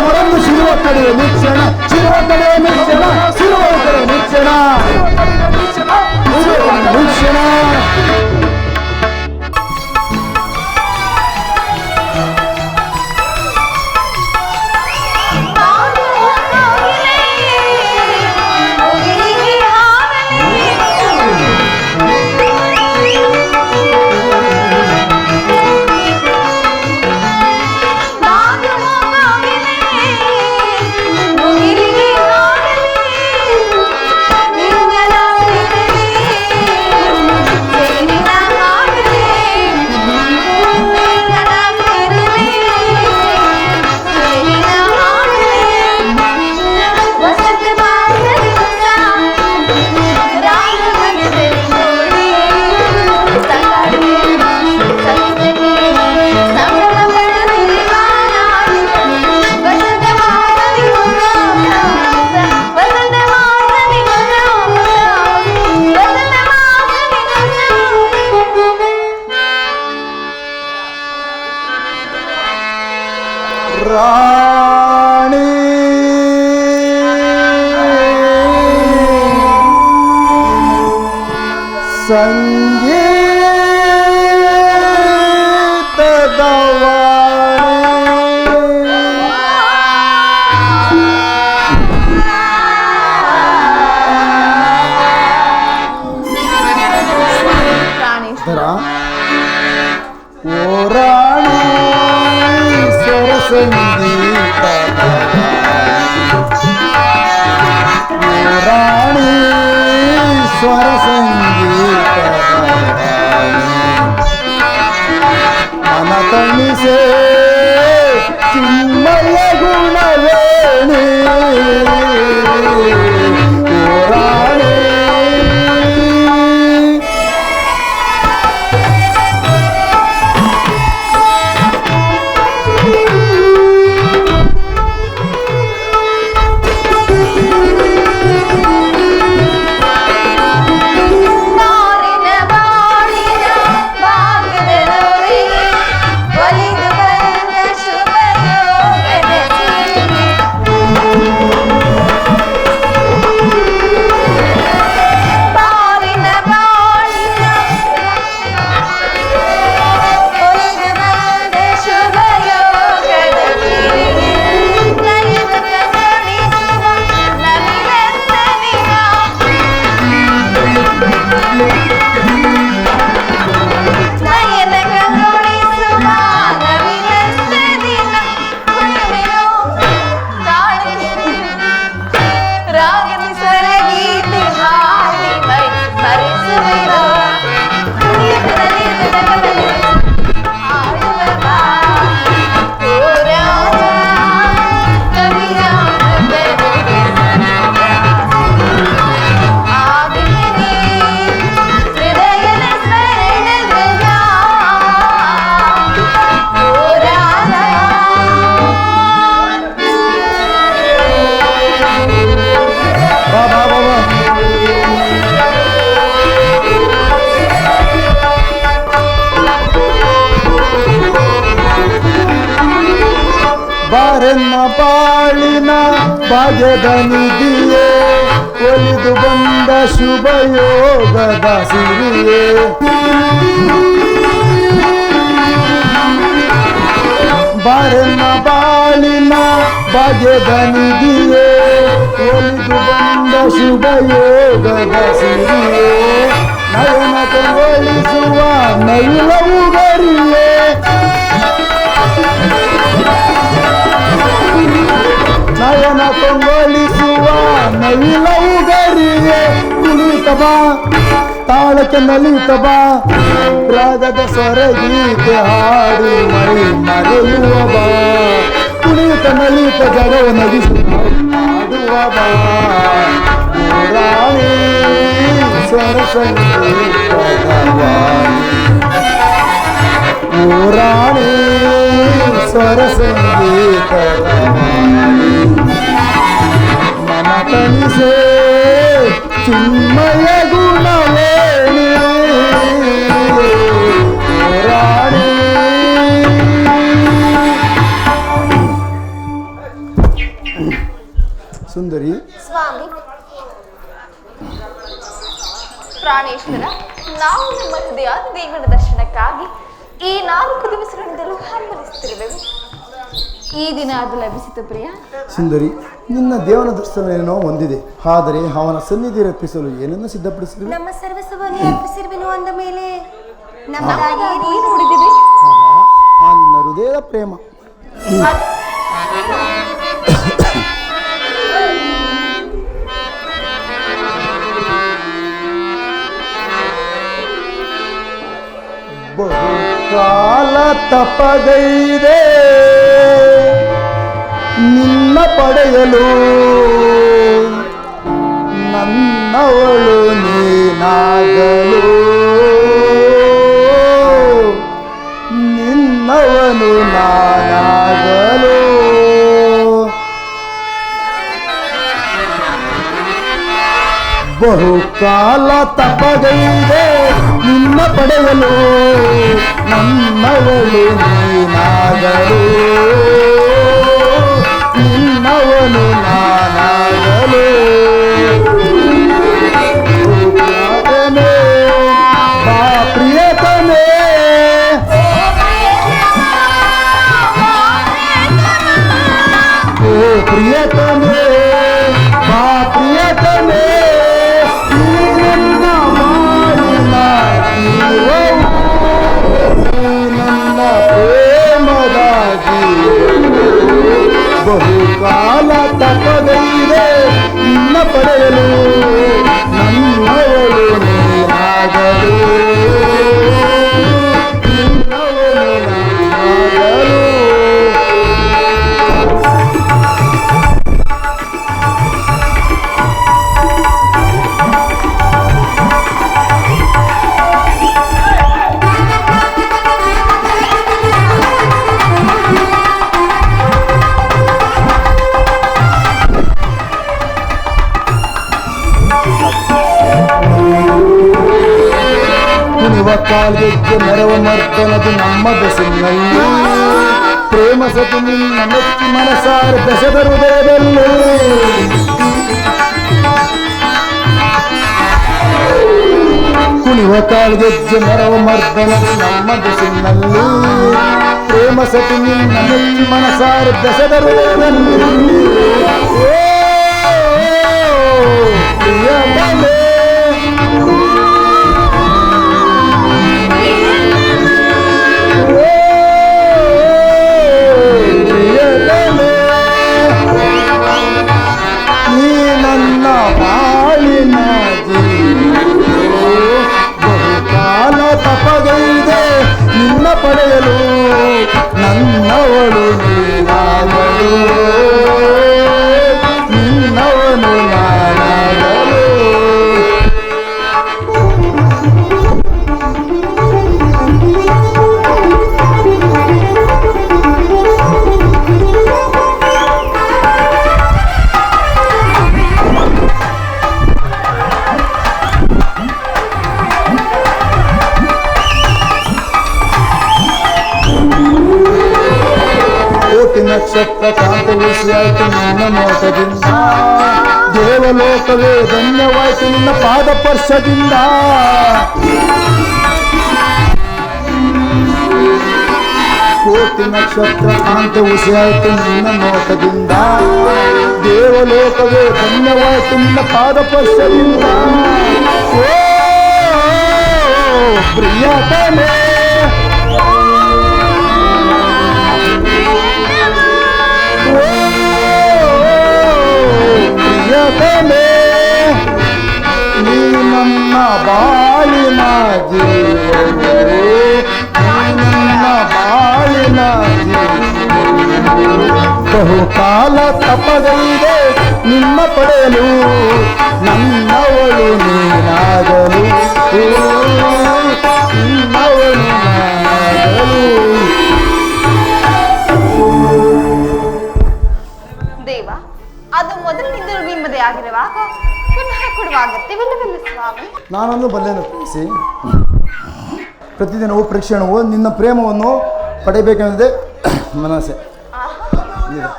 S7: ಮರನ್ನು ಶಿರುವ ಕಡೆಯ ನಿಕ್ಷಣ ಶಿರುವ ಕಡೆಯ ನಿಕ್ಷಣ ಶಿರುವ ಕಡೆಯ ನಿಕ್ಷಣ ನಿಕ್ಷಣ ರಾಣಿ ಸಂಗೀತದ ಓ ರಾಣಿ ಸ್ವರ ಸಂಗೀತ ಬಾರೆನ್ನ ಬಾಳಿನ ಭಾಗ್ಯದ ನಿಧಿಯೇ ಒಲಿದು ಬಂದ ಶುಭ ಯೋಗದ ಸಿರಿಯೇ ಬಾರೆನ್ನ ಬಾಳಿನ ಭಾಗ್ಯದ ನಿಧಿಯೇ ಒಲಿದು ಬಂದ ಶುಭ ಯೋಗದ ಸಿರಿಯೇ ನಯನ ಕಂಗೊಳಿಸುವ ನೈಲವು ಗರಿಯೇ ನಯನ ಕಂಗೊಳಿಸುವ ನವಿಲವು ಗರಿಯೇ ಕುಣಿತ ಬಾ ತಾಳಕ್ಕೆ ನಲಿತ ಬಾ ರಾಗದ ಸ್ವರಗೀತೆ ಹಾಡಿ ಮೈ ಮರೆಯುವ ಬಾ ಕುಣಿತ ನಲಿತ ಜಗವ ನಗಿಸಿ ಹಾಡುವ ಬಾ ರಾಣಿ ಸ್ವರ ರಾಣಿ ಸ್ವರ ಸಂಗೀತದ ಮನ ತನಿಸೆ ಚಿನ್ಮಯ ಗುಣವೇಣಿ ರಾಣಿ ಸುಂದರಿ
S1: ಸ್ವಾಮಿ ಪ್ರಾಣೇಶ್ವರ, ನಾವು ನಮ್ಮ ಹೃದಯಾದ ದೇವರ ದರ್ಶನಕ್ಕಾಗಿ ಈ 4 ದಿವಸಗಳಿಂದಲೂ ಹಂಬಲಿಸುತ್ತಿರುವೆವು. ಈ ದಿನ ಅದು ಲಭಿಸಿತು ಪ್ರಿಯ.
S7: ಸುಂದರಿ, ನಿನ್ನ ದೇವನ ದರ್ಶನವೇನೋ ಹೊಂದಿದೆ, ಆದರೆ ಅವನ ಸನ್ನಿಧಿ ರಪ್ಪಿಸಲು ಏನನ್ನು ಸಿದ್ಧಪಡಿಸಿರುವೆ?
S8: ನಮ್ಮ ಸರ್ವಸ್ವವನ್ನು ಅರ್ಪಿಸಿರುವೆನು ಅಂದ ಮೇಲೆ ನಮಗಾಗಿ
S1: ಏನು ಉಳಿದಿದೆ?
S7: ನನ್ನ ಹೃದಯದ ಪ್ರೇಮ. ಬಹುಕಾಲ ತಪಗೈದೆ ನಿನ್ನ ಪಡೆಯಲು, ನನ್ನವಳು ನೀನಾಗಲು, ನಿನ್ನವನು ನಾನಾಗಲು. ಬಹುಕಾಲ ತಪಗೈದೆ ನಿನ್ನ ಪಡೆಯಲು, ನನ್ನವಳು ನೀನಾಗಲು, ನಿನ್ನವನು ನಾನಾಗಲು. ಪ್ರಿಯತಮೇ, ಬಾ ಪ್ರಿಯತಮೇ, ಓ ಪ್ರಿಯತಮೇ, ಬಾ ಪ್ರಿಯತಮೇ, ನನ್ನ ಮಾಲಿನ ನನ್ನ ಪ್ರೇಮದಾಗಿ ಬಹುಕಾಲ ತಪಗೈದೆ ನಿನ್ನ ಪಡೆಯಲು, ನನ್ನವಳು ನೀನಾಗಲು, ನಿನ್ನವಳು ನಾನಾಗಲು. ಕುಣಿವ ಕಾಲ್ಗೆಜ್ಜೆ ನೆರವ ಮರ್ತನದು ನಮ್ಮ ಬೆಸಿನಲ್ಲಿ, ಪ್ರೇಮ ಸತಿ ನಿನ್ನ ಮೆಚ್ಚಿ ಮನಸಾರ ಬೆಸದ ಹೃದಯದಲ್ಲಿ. ಕುಣಿವ ಕಾಲ್ಗೆಜ್ಜೆ ನೆರವ ಮರ್ತನದು ನಮ್ಮ ಬೆಸಿನಲ್ಲಿ, ಪ್ರೇಮ ಸತಿ ನಿನ್ನ ಮೆಚ್ಚಿ ಮನಸಾರ ಬೆಸದ ಹೃದಯದಲ್ಲಿ. ಓ ಪ್ರಿಯತಮೇ, ತಪಗೈದೆ ನಿನ್ನ ಪಡೆಯಲು ನನ್ನವಳು ನೀನಾಗಲು ನಿನ್ನವನು ನಾನಾಗಲು. ನಕ್ಷತ್ರ ಕಾಂತ ಉಳಿಸಿಯಾಯಿತು ನಿನ್ನ ನೋಟದಿಂದ ದೇವಲೋಕವೇ ಧನ್ಯವಾಯಿತು ನಿನ್ನ ಪಾದ ಸ್ಪರ್ಶದಿಂದ. ಕೋಟಿ ನಕ್ಷತ್ರ ಕಾಂತ ಉಳಿಸಿಯಾಯಿತು ನಿನ್ನ ನೋಟದಿಂದ ದೇವಲೋಕವೇ ಧನ್ಯವಾಯಿತು ನಿನ್ನ ಪಾದ ಸ್ಪರ್ಶದಿಂದ. ಓ ಪ್ರಿಯತಮೇ ಪ್ರಿಯತಮೇ ನೀ ನನ್ನ ಬಾಳಿನ ಜೀವವು ನನ್ನ ಬಾಳಿನ ಜೀವವು. ಬಹುಕಾಲ ತಪಗೈದೆ ನಿನ್ನ ಪಡೆಯಲು ನನ್ನವಳು ನೀನಾಗಲು ನಿನ್ನವಳು ನಾನಾಗಲು.
S8: ದೇವ, ಅದು ಮೊದಲಿನಿಂದಲೂ ನಿಮ್ಮದೇ ಆಗಿರುವಾಗ ಪುನಃ ಕೊಡುವ ಅಗತ್ಯವಿಲ್ಲವಿಲ್ಲ ಸ್ವಾಮಿ.
S7: ನಾನೊಂದು ಬಲ್ಲೆಯನ್ನು ಪ್ರೀತಿಸಿ ಪ್ರತಿದಿನವೂ ಪ್ರಕ್ಷಣವು ನಿನ್ನ ಪ್ರೇಮವನ್ನು ಪಡೆಯಬೇಕೆಂದೇ ಮನಸ್ಸೆ.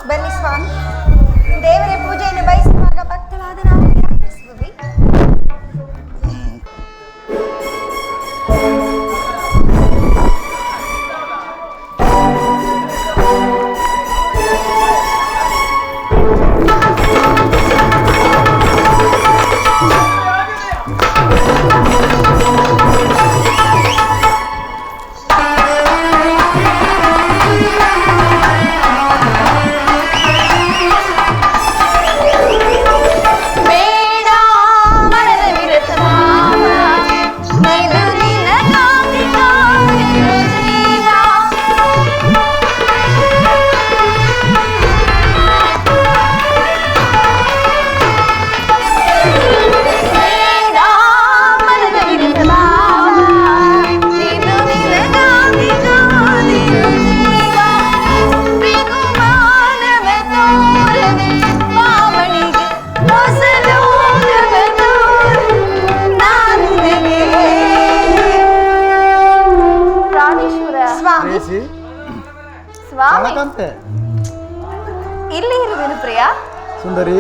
S8: ಬನ್ನಿ ಸ್ವಾಮಿ, ದೇವರ ಪೂಜೆಯನ್ನು ಬಯಸುವಾಗ ಭಕ್ತಳಾದ ನಾವು ನಿರಾಕರಿಸುವುದೇ?
S7: ಸ್ವಾಮಿ
S8: ಇಲ್ಲಿ ಇರುವೆನು ಪ್ರಿಯ
S7: ಸುಂದರಿ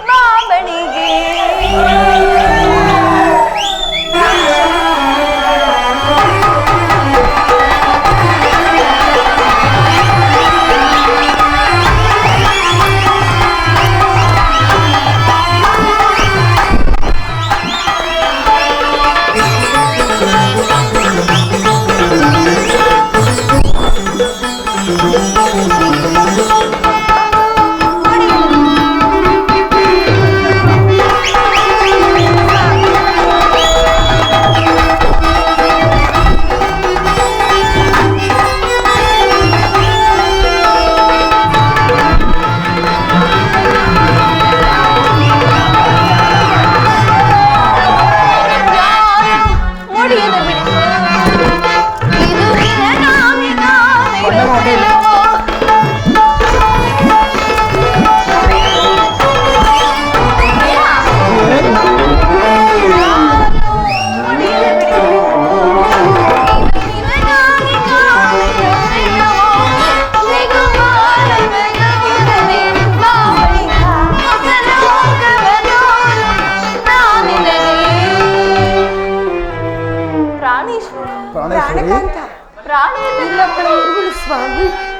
S8: ಮಾಮಣಿಗೆ.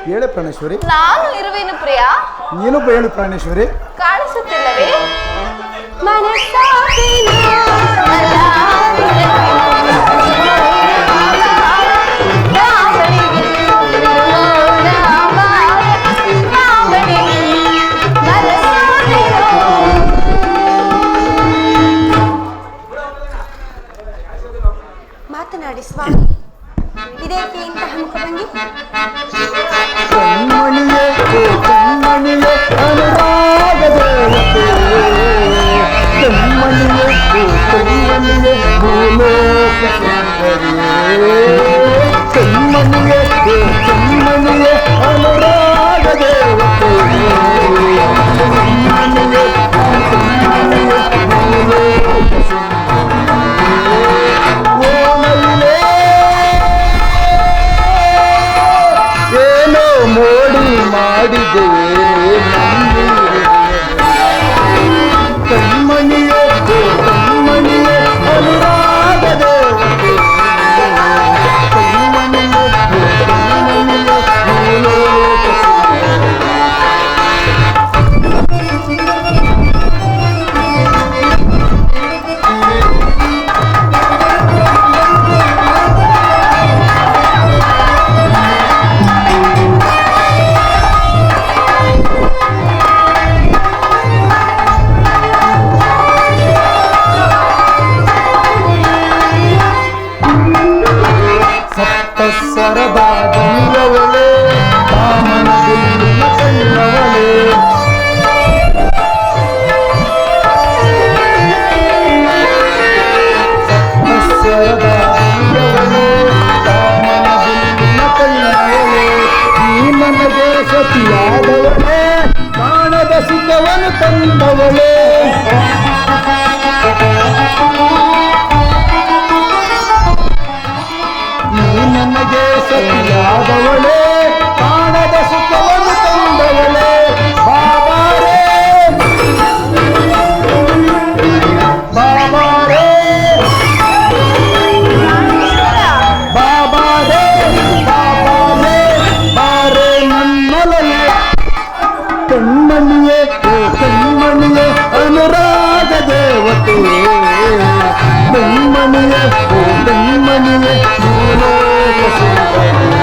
S7: ಹೇಳು ಪ್ರಾಣೇಶ್ವರಿ.
S8: ನಾನು ಇರುವೆನು ಪ್ರಿಯ.
S7: ನೀನು ಹೇಳು ಪ್ರಾಣೇಶ್ವರಿ.
S8: ಕಾಣಿಸುತ್ತಿಲ್ಲವೇ? ಮಾತನಾಡಿ ಸ್ವಾಮಿ. ಇದಕ್ಕೆ ಇಂತಹ ಮುಖಭಂಗಿ?
S7: ಕಣ್ಮಣಿಯೇ ಕಣ್ಮಣಿಯೇ ಅನುರಾಗ ದೇವತೆ, ಕಣ್ಮಣಿಯೇ ಕಣ್ಮಣಿಯೇ ಭೂಲೋಕ ಸುಂದರಿಯೇ, ಕಣ್ಮಣಿಯೇ ಕಣ್ಮಣಿಯೇ ಅನುರಾಗ ದೇವತೆ, ಕಣ್ಮಣಿಯೇ ಕಣ್ಮಣಿಯೇ ಭೂಲೋಕ ಸುಂದರಿಯೇ. ಓ ಮೈಲೇ ಏನೋ ಮೋಡಿ ಮಾಡಿದ್ದೇವೆ ಕಣ್ಮಣಿಯೇ ಕಣ್ಮಣಿಯೇ ಅನುರಾಗ ದೇವತೆ, ಕಣ್ಮಣಿಯೇ ಕಣ್ಮಣಿಯೇ ಭೂಲೋಕ ಸಪ್ತಸ್ವರದ ಗಂಗವಳೆ, ಕಾಮನ ಬಿಲ್ಲಿನ ಕಣ್ಣವಳೆ, ಸಪ್ತಸ್ವರದ ಗಂಗವಳೆ, ಕಾಮನ ಬಿಲ್ಲಿನ ಕಣ್ಣವಳೆ, ನೀ ನನಗೆ ಸತಿಯಾದವಳೆ, ಕಾಣದ ಸುಖವನ್ನು ತಂದವಳೆ, ನನಗೆ ಸತಿಯಾದವಳೆ, ಕಾಣದ ಸುಖವನ್ನು ತಂದವಳೆ, ಬಾಬಾರೇ ಬಾಬಾರೇ ಬಾಬಾರೇ ಬಾಬಾರೇ ಬಾರೇ ನನ್ನೊಲನೆ, ಕಣ್ಮಣಿಯೇ ಕಣ್ಮಣಿಯೇ ಅನುರಾಗ ದೇವತೆ, ಕಣ್ಮಣಿಯೇ ಕಣ್ಮಣಿಯೇ ಭೂಲೋಕ ಸುಂದರಿಯೇ.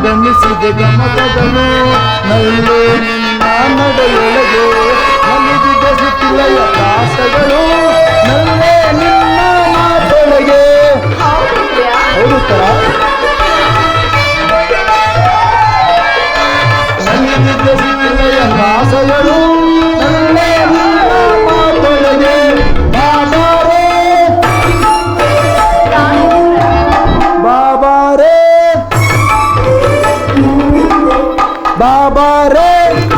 S7: ಗಮನಿಸಿದೆ ಗಮಕಗಳು ನಲ್ಲೇ ನಿನ್ನ ನಡೆಯೊಳಗೆ, ನಲಿದಿದ ಸುತ್ತಿಲೆಯ ಕಾಸಗಳು ನಲ್ಲೇ ನಿನ್ನ ಮಾತೊಳಗೆ. ಹೌದು ತರ ನಲಿದಿದ್ದ ಸುತ್ತಿಲೆಯ ಕಾಸಗಳು ನಲ್ಲೇ ನಿನ್ನ ಮಾತೊಳಗೆ, ಬಾಬಾರೇ ಬಾಬಾರೇ ಬಾಬಾರೇ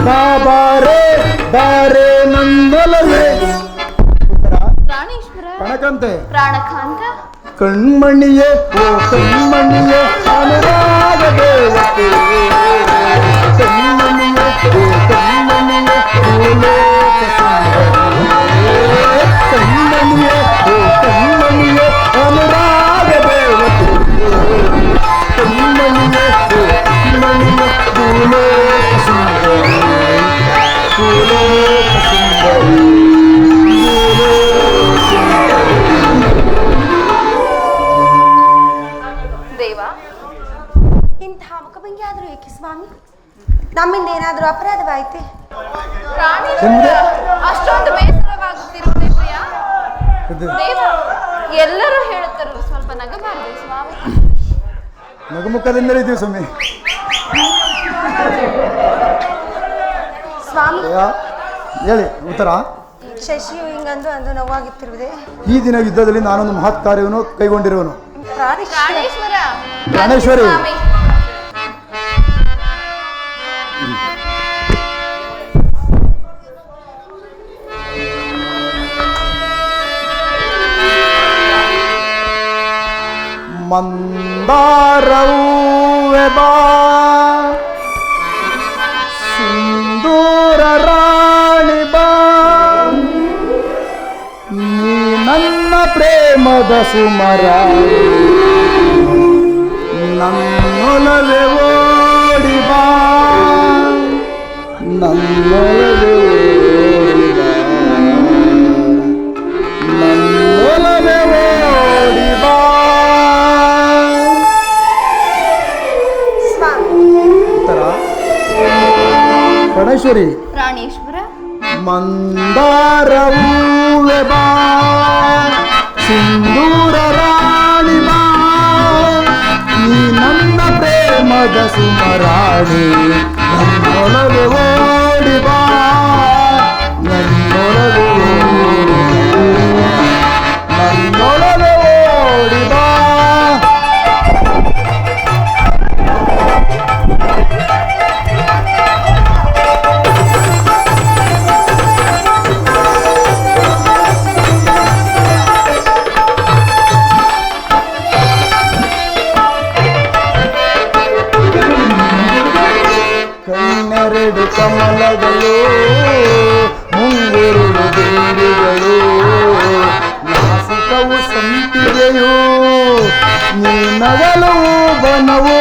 S7: ಬಾಬಾರೇ ಬಾರೇ ನಂದೊಲನೆ. ಕಣಕಂತೆ
S8: ಪ್ರಾಣಕಾಂತ
S7: ಕಣ್ಮಣಿಯೇ ಓ ಕಣ್ಮಣಿಯೇ ಅನುರಾಗ ದೇವತೆ, ಕಣ್ಮಣಿಯೇ ಓ ಕಣ್ಮಣಿಯೇ ಭೂಲೋಕ ಸುಂದರಿಯೇ, ಕಣ್ಮಣಿಯೇ ಓ ಕಣ್ಮಣಿಯೇ ಅನುರಾಗ ದೇವತೆ, ಕಣ್ಮಣಿಯೇ ಓ ಕಣ್ಮಣಿಯೇ ಭೂಲೋಕ ಸುಂದರಿಯೇ, ಭೂಲೋಕ ಸುಂದರಿ
S8: ದೇವ. ಇಂತಹ ಮುಖಭಂಗಿ ಆದರೂ ಏಕೆ ಸ್ವಾಮಿ? ನಮ್ಮಿಂದ ಏನಾದರೂ ಅಪರಾಧವಾಯಿತೆ?
S1: ಅಷ್ಟೊಂದು ಬೇಸರವಾಗುತ್ತಿರುವುದೇ ಪ್ರಿಯ? ದೇವ, ಎಲ್ಲರೂ ಹೇಳುತ್ತಾರಲ್ಲ ಸ್ವಲ್ಪ ನಗಬಾರದು ಸ್ವಾಮಿ.
S7: ನಗುಮುಖದಿಂದಲೇ ಇದ್ದೀವಿ ಸ್ವಾಮಿ.
S8: ಸ್ವಾಮಿ
S7: ಹೇಳಿ ಉತ್ತರ.
S8: ಶಶಿಯು ಹಿಂಗಂದು ಅಂದು ನೋವಾಗಿತ್ತಿರುವುದೇ?
S7: ಈ ದಿನ ಯುದ್ಧದಲ್ಲಿ ನಾನೊಂದು ಮಹತ್ ಕಾರ್ಯವನ್ನು ಕೈಗೊಂಡಿರುವನು.
S1: ಪ್ರಾಣೇಶ್ವರ,
S7: ಪ್ರಾಣೇಶ್ವರಿ,
S1: ಸ್ವಾಮಿ.
S7: ಮಂದಾರವೇ ಬಾ ಸಿಂಧೂರ ರಾಣಿ ಬಾ ನೀ ನನ್ನ ಪ್ರೇಮದ ಸುಮರ ನನ್ನೊಲವೇ ಓಡಿ ಬಾ ನನ್ನೊಲವೇ ಓಡಿ ಬಾ ನನ್ನೊಲವೇ ಓಡಿ ಬಾ. ಉತ್ತರ ಗಣೇಶ್ವರಿ
S8: ಪ್ರಾಣೇಶ್ವರ
S7: ಮಂದಾರವೇ ಬಾ ಸಿಂಧೂರ ರಾಣಿ ಬಾ ನೀ ನನ್ನ ಪ್ರೇಮದ ಸುಮರಾಣಿ ನನ್ನೊಳಗೆ ಓಡಿ ಬಾ ನನ್ನೊಳಗೆ ನನ್ನೊಳಗೆ ಓಡಿ ಬಾ. ಕಣ್ಣೆರಡು ಕಮಲಗಳು ಮುಂಗುರುಳು ಬೇರುಗಳು ನಾಸಿಕವು ಸಂಪಿಗೆಯು ನೀ ನಗಲು ಬನವು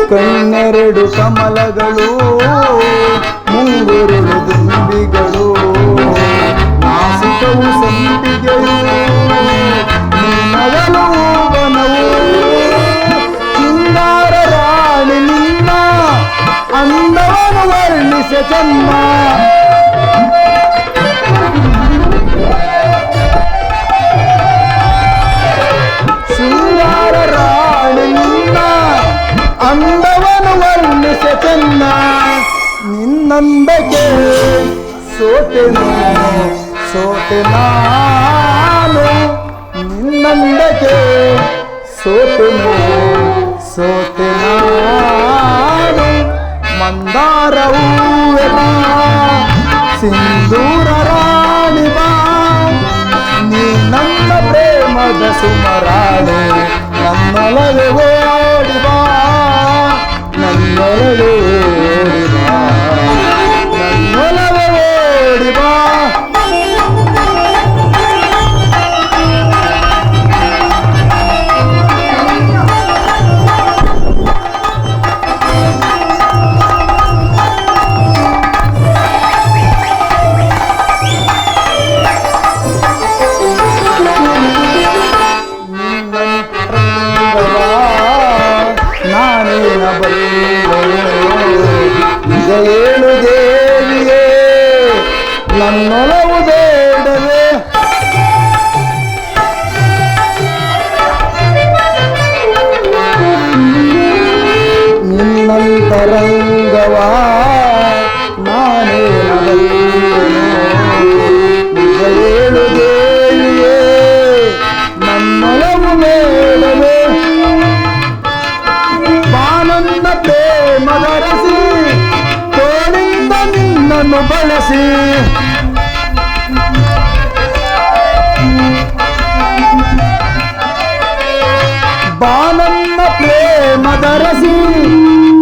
S7: ಕಣ್ಣೆರಡು ಕಮಲಗಳು ಮುಂಗುರುಳು ದುಂಬಿಗಳು ನಾಸಿಕವು ಸಂಪಿಗೆಯು ನಗಲು ಬನವು ಸಿಂಗಾರ ರಾಣಿ ನಿನ್ನ ಅಂದವನ್ನು ವರ್ಣಿಸ ಚೆನ್ನ ಸಿಂಗಾರ ರಾಣಿ ನಿನ್ನ ಅಂದವನ್ನು ವರ್ಣಿಸ ಚೆನ್ನ ನಿನ್ನಂದಕ್ಕೆ ಸೋತೆನು ಸೋತೆ ನಾನು ನಿನ್ನಂದಕ್ಕೆ ಸೋತೆನು ಸೋತೆ ನಾನು ಮಂದಾರವೇ ಬಾ ಸಿಂಧೂರ ರಾಣಿ ಬಾ ನೀ ನನ್ನ ಪ್ರೇಮದ ಸುಮರಾಣಿ ನನ್ನೊಳಗೆ ಓಡಿ ಬಾ ನನ್ನೊಳಗೆ ಓಡಿ ಬಾ ನನ್ನೊಳಗೆ ಓಡಿ ಬಾ. ನಾನೇನ ಈಗ ಏಳು ದೇವಿಯೇ ನನ್ನೊಲವು ಬೇಡವೇ ನಿನ್ನಂತರಂಗವಾ ನಾನೇನ ಈಗ ಏಳು ದೇವಿಯೇ ನನ್ನೊಲವು ಬೇಡವೇ ಬಾನನ್ನ ಪ್ರೇಮದರಸಿ ತೋಳಿಂದ ನಿನ್ನನ್ನು ಬಳಸಿ ಬಾನನ್ನ ಪ್ರೇಮದರಸಿ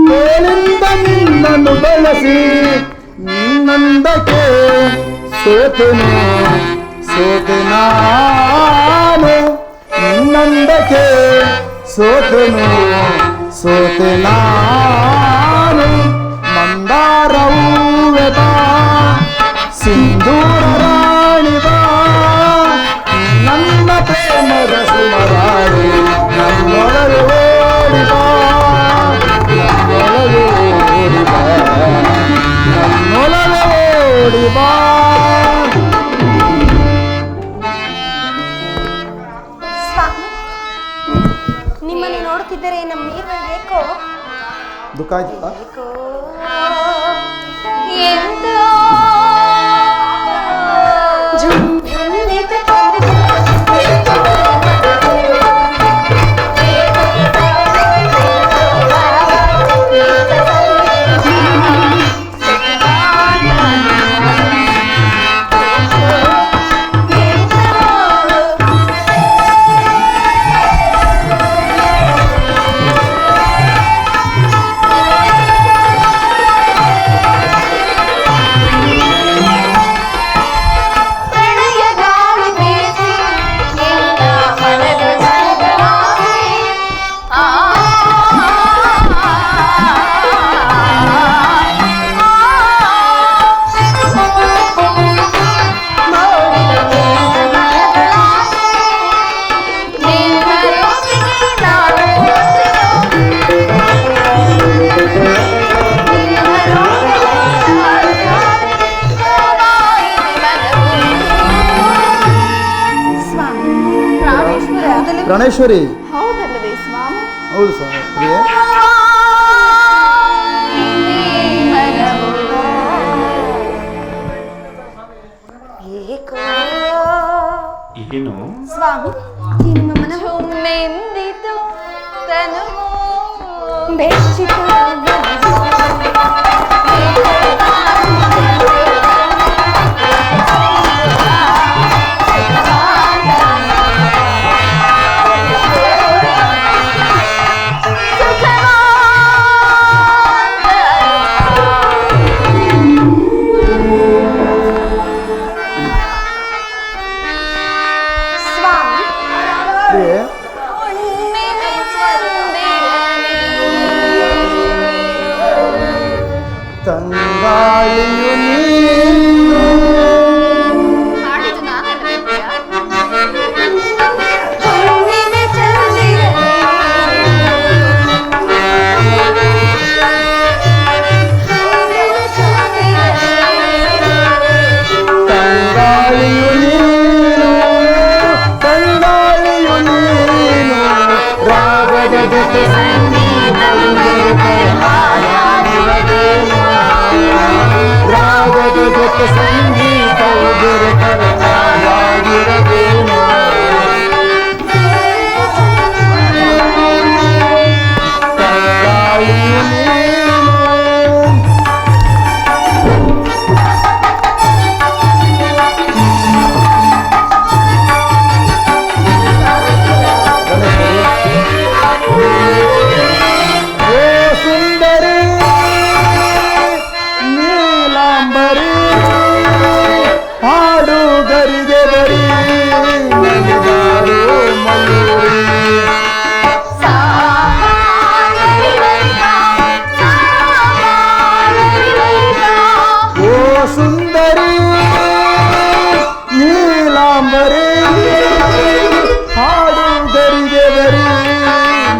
S7: ತೋಳಿಂದ ನಿನ್ನನ್ನು ಬಳಸಿ ನಿನ್ನಂದಕ್ಕೆ ಸೋತೆನು ಸೋತೆ ನಾನು ನಿನ್ನಂದಕ್ಕೆ ಸೋತೆನು ಸೋತೆ ನಾನು ಮಂದಾರವೇ ಬಾ ಸಿಂಧೂರ ರಾಣಿ ಬಾ ನನ್ನ ಪ್ರೇಮದ ಸುಮರಾಣಿ ನನ್ನೊಳಗೆ ಓಡಿ ಬಾ ನನ್ನೊಳಗೆ ಓಡಿ ಬಾ ನನ್ನೊಳಗೆ ಓಡಿ ಬಾ.
S8: ಸ್ವಾಮಿ ನಿಮ್ಮನ್ನು ನೋಡುತ್ತಿದ್ದರೆ ನಮ್ಮ ನೀರು ಬೇಕೋ
S7: ದುಃಖ ಆಯ್ತಾ?
S8: ಬೇಕೋ ಎಂದೋ ಜುಂಬಿತ
S7: ಪ್ರಾಣೇಶ್ವರಿ.
S8: ಹೌದಲ್ಲವೇ ಸ್ವಾಮಿ?
S7: ಹೌದು ಸ್ವಾಮಿ ಪ್ರಿಯೆ.
S8: ಏನು ಸ್ವಾಮಿ? ನಿಮ್ಮ ಮನವು ಮೆಂದಿತು ತನುವು ಬೆಚ್ಚಿತು.
S7: ಪ್ರಿಯೆ, ತಂಗಾಳಿಯು ನೀನು.
S8: ಹಾಡಿದು ನಾನಲ್ಲವೇ ಪ್ರಿಯ?
S7: ತಂಗಾಳಿಯು ನೀನು, ತಂಗಾಳಿಯು ನೀನು, ರಾಗದ ಜೊತೆ ಸಂಗೀತವು ಬೆರೆತರೆ ಹಾಯಾಗಿರದೇನು, ರಾಗದ ಜೊತೆ ಸಂಗೀತವು ಬೆರೆತರೆ ಹಾಯಾಗಿರದೇನು. ತಂಗಾಳಿಯು ನೀನು. ಓ ಸುಂದರಿ ನೀಲಾಂಬರಿ, ಹಾಡು ಗರಿಗೆ ಬರಿ ನಲಿದಾಡು ಮಯೂರಿ. ಓ ಸುಂದರಿ ನೀಲಾಂಬರಿ, ಹಾಡು ಗರಿಗೆ ಬರಿ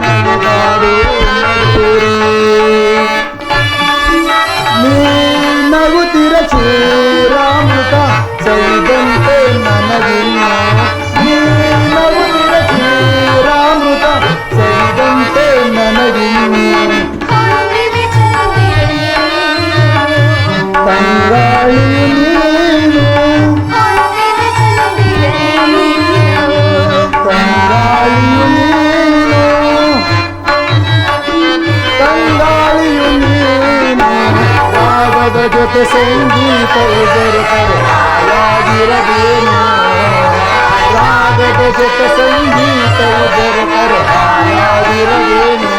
S7: ನಲಿದಾಡು ಮಯೂರಿ. ನೀ ನಗುತ್ತಿರ ಕ್ಷೀರಾಮೃತ ಸೈದಂತೆ ನನಗಿನ್ನ, ನೀ ನಗುತ್ತಿರ ಕ್ಷೀರಾಮೃತ ಸೈದಂತೆ ನನಗಿನ್ನ. ತಂಗಾಳಿಯು ನೀನು, ತಂಗಾಳಿಯು ನೀನು, ತಂಗಾಳಿಯು ನೀನು, ರಾಗದ ಜೊತೆ ಸಂಗೀತವು ಬೆರೆತರೆ ಹಾಯಾಗಿರದೇನು, ರಾಗದ ಜೊತೆ ಸಂಗೀತವು ಬೆರೆತರೆ ಹಾಯಾಗಿರದೇನು.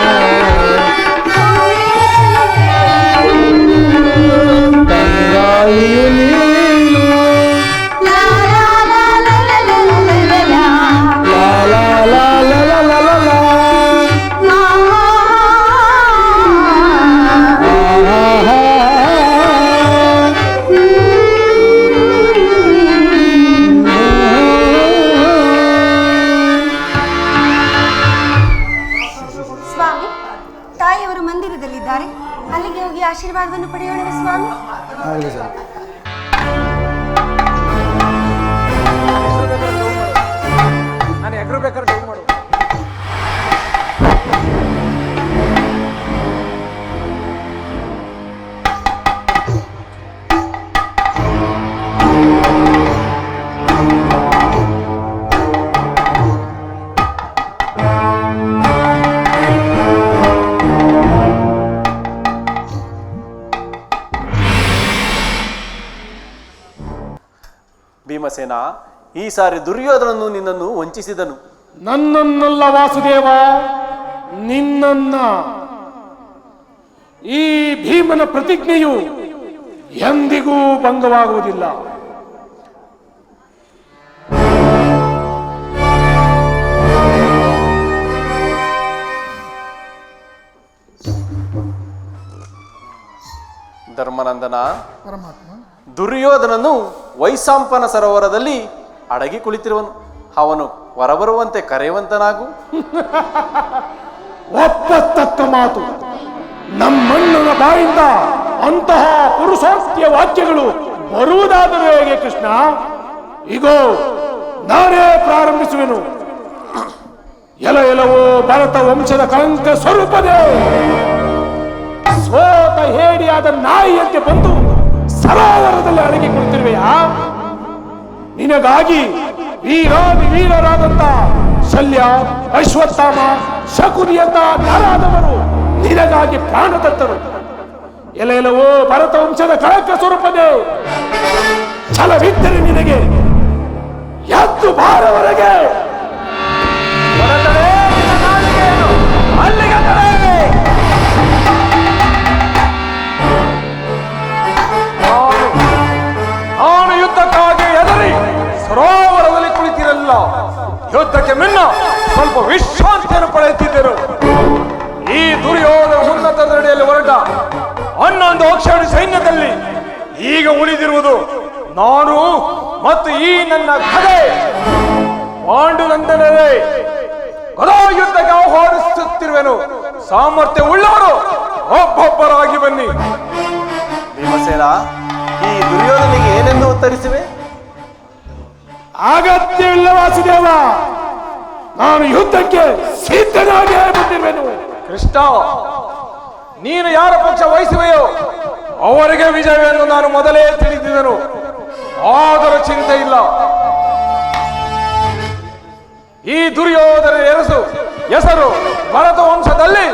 S7: ತಂಗಾಳಿಯು ನೀನು. ಲಾ ಲಾ ಲಾ ಲಾ ಲಾ ಲಾ ಲಾ.
S8: ಸ್ವಾಮಿ, ತಾಯಿಯವರು ಮಂದಿರದಲ್ಲಿದ್ದಾರೆ. ಅಲ್ಲಿಗೆ ಹೋಗಿ ಆಶೀರ್ವಾದವನ್ನು ಪಡೆಯೋಣ ಸ್ವಾಮಿ.
S7: ಆಗಲಿ ಸರ್.
S2: ನಾನು ಎಗ್ರು ಬೇಕಾದ್ರೆ ಡೌನ್ ಮಾಡು.
S4: ಭೀಮಸೇನ, ಈ ಸಾರಿ ದುರ್ಯೋಧನನು ನಿನ್ನನ್ನು ವಂಚಿಸಿದನು.
S6: ನನ್ನನ್ನಲ್ಲ ವಾಸುದೇವ, ನಿನ್ನನ್ನ. ಈ ಭೀಮನ ಪ್ರತಿಜ್ಞೆಯು ಎಂದಿಗೂ ಭಂಗವಾಗುವುದಿಲ್ಲ.
S4: ಧರ್ಮನಂದನ,
S5: ಪರಮಾತ್ಮ.
S4: ದುರ್ಯೋಧನನು ವೈಸಾಂಪನ ಸರೋವರದಲ್ಲಿ ಅಡಗಿ ಕುಳಿತಿರುವನು. ಅವನು ಹೊರಬರುವಂತೆ ಕರೆಯುವಂತನಾಗು.
S6: ಒಪ್ಪತಕ್ಕ ಮಾತು. ನಮ್ಮಣ್ಣನ ಬಾಯಿಂದ ಅಂತಹ ಪುರುಷಾರ್ಥ್ಯ ವಾಕ್ಯಗಳು ಬರುವುದಾದರೂ ಹೇಗೆ ಕೃಷ್ಣ? ಈಗೋ ನಾನೇ ಪ್ರಾರಂಭಿಸುವೆನು. ಎಲವೋ ಭರತ ವಂಶದ ಕಳಂಕ ಸ್ವರೂಪದೇ, ಸೋತ ಹೇಡಿಯಾದ ನಾಯಿಯಂತೆ ಬಂದು ಸರೋವರದಲ್ಲಿ ಅಡಗಿ ಕುಳಿತಿರುವೆಯಾ? ನಿನಗಾಗಿ ವೀರರಾದಂತ ಶಲ್ಯ, ಅಶ್ವತ್ಥಾಮ, ಶಕುನಿಯಂತ ನರಾದವರು ನಿನಗಾಗಿ ಪ್ರಾಣ ತತ್ತರು. ಎಲವೋ ಭರತ ವಂಶದ ಕಳಂಕ ಸ್ವರೂಪದೇ, ಛಲವಿದ್ದರೆ ನಿನಗೆ ಎದ್ದು ಬಾರವರೆಗೆ.
S2: ನಾನು ಯುದ್ಧಕ್ಕಾಗಿ ಎದರಿ ಸರೋವರದಲ್ಲಿ ಕುಳಿತಿರಲಿಲ್ಲ. ಯುದ್ಧಕ್ಕೆ ಮುನ್ನ ಸ್ವಲ್ಪ ವಿಶ್ರಾಂತಿಯನ್ನು ಪಡೆಯುತ್ತಿದ್ದರು. ಈ ದುರ್ಯೋಧನ ಉನ್ನತ ನಡೆಯಲ್ಲಿ ಹೊರಟ 11 ಅಕ್ಷೌಹಿಣಿ ಸೈನ್ಯದಲ್ಲಿ ಈಗ ಉಳಿದಿರುವುದು ನಾನು ಮತ್ತು ಈ ನನ್ನ ಕಥೆ. ಪಾಂಡುನಂದನರೇ, ಗದಾ ಯುದ್ಧಕ್ಕೆ ಆಹ್ವಾನಿಸುತ್ತಿರುವೆನು. ಸಾಮರ್ಥ್ಯ ಉಳ್ಳವರು ಒಬ್ಬೊಬ್ಬರಾಗಿ ಬನ್ನಿ.
S4: ಭೀಮಸೇನ, ಈ ದುರ್ಯೋಧನಿಗೆ ಏನೆಂದು ಉತ್ತರಿಸಿವೆ?
S6: ಅಗತ್ಯವಿಲ್ಲ ವಾಸುದೇವ, ನಾನು ಯುದ್ಧಕ್ಕೆ ಸಿದ್ಧನಾಗಿ ಬಂದಿರುವೆನು.
S2: ಕೃಷ್ಣ, ನೀನು ಯಾರ ಪಕ್ಷ ವಹಿಸುವೆಯೋ ಅವರಿಗೆ ವಿಜಯವೆಂದು ನಾನು ಮೊದಲೇ ತಿಳಿದಿದ್ದನು. ಆದರೂ ಚಿಂತೆ ಇಲ್ಲ. ಈ ದುರ್ಯೋಧನ ಹೆಸರು ಭರತ ವಂಶದಲ್ಲಿ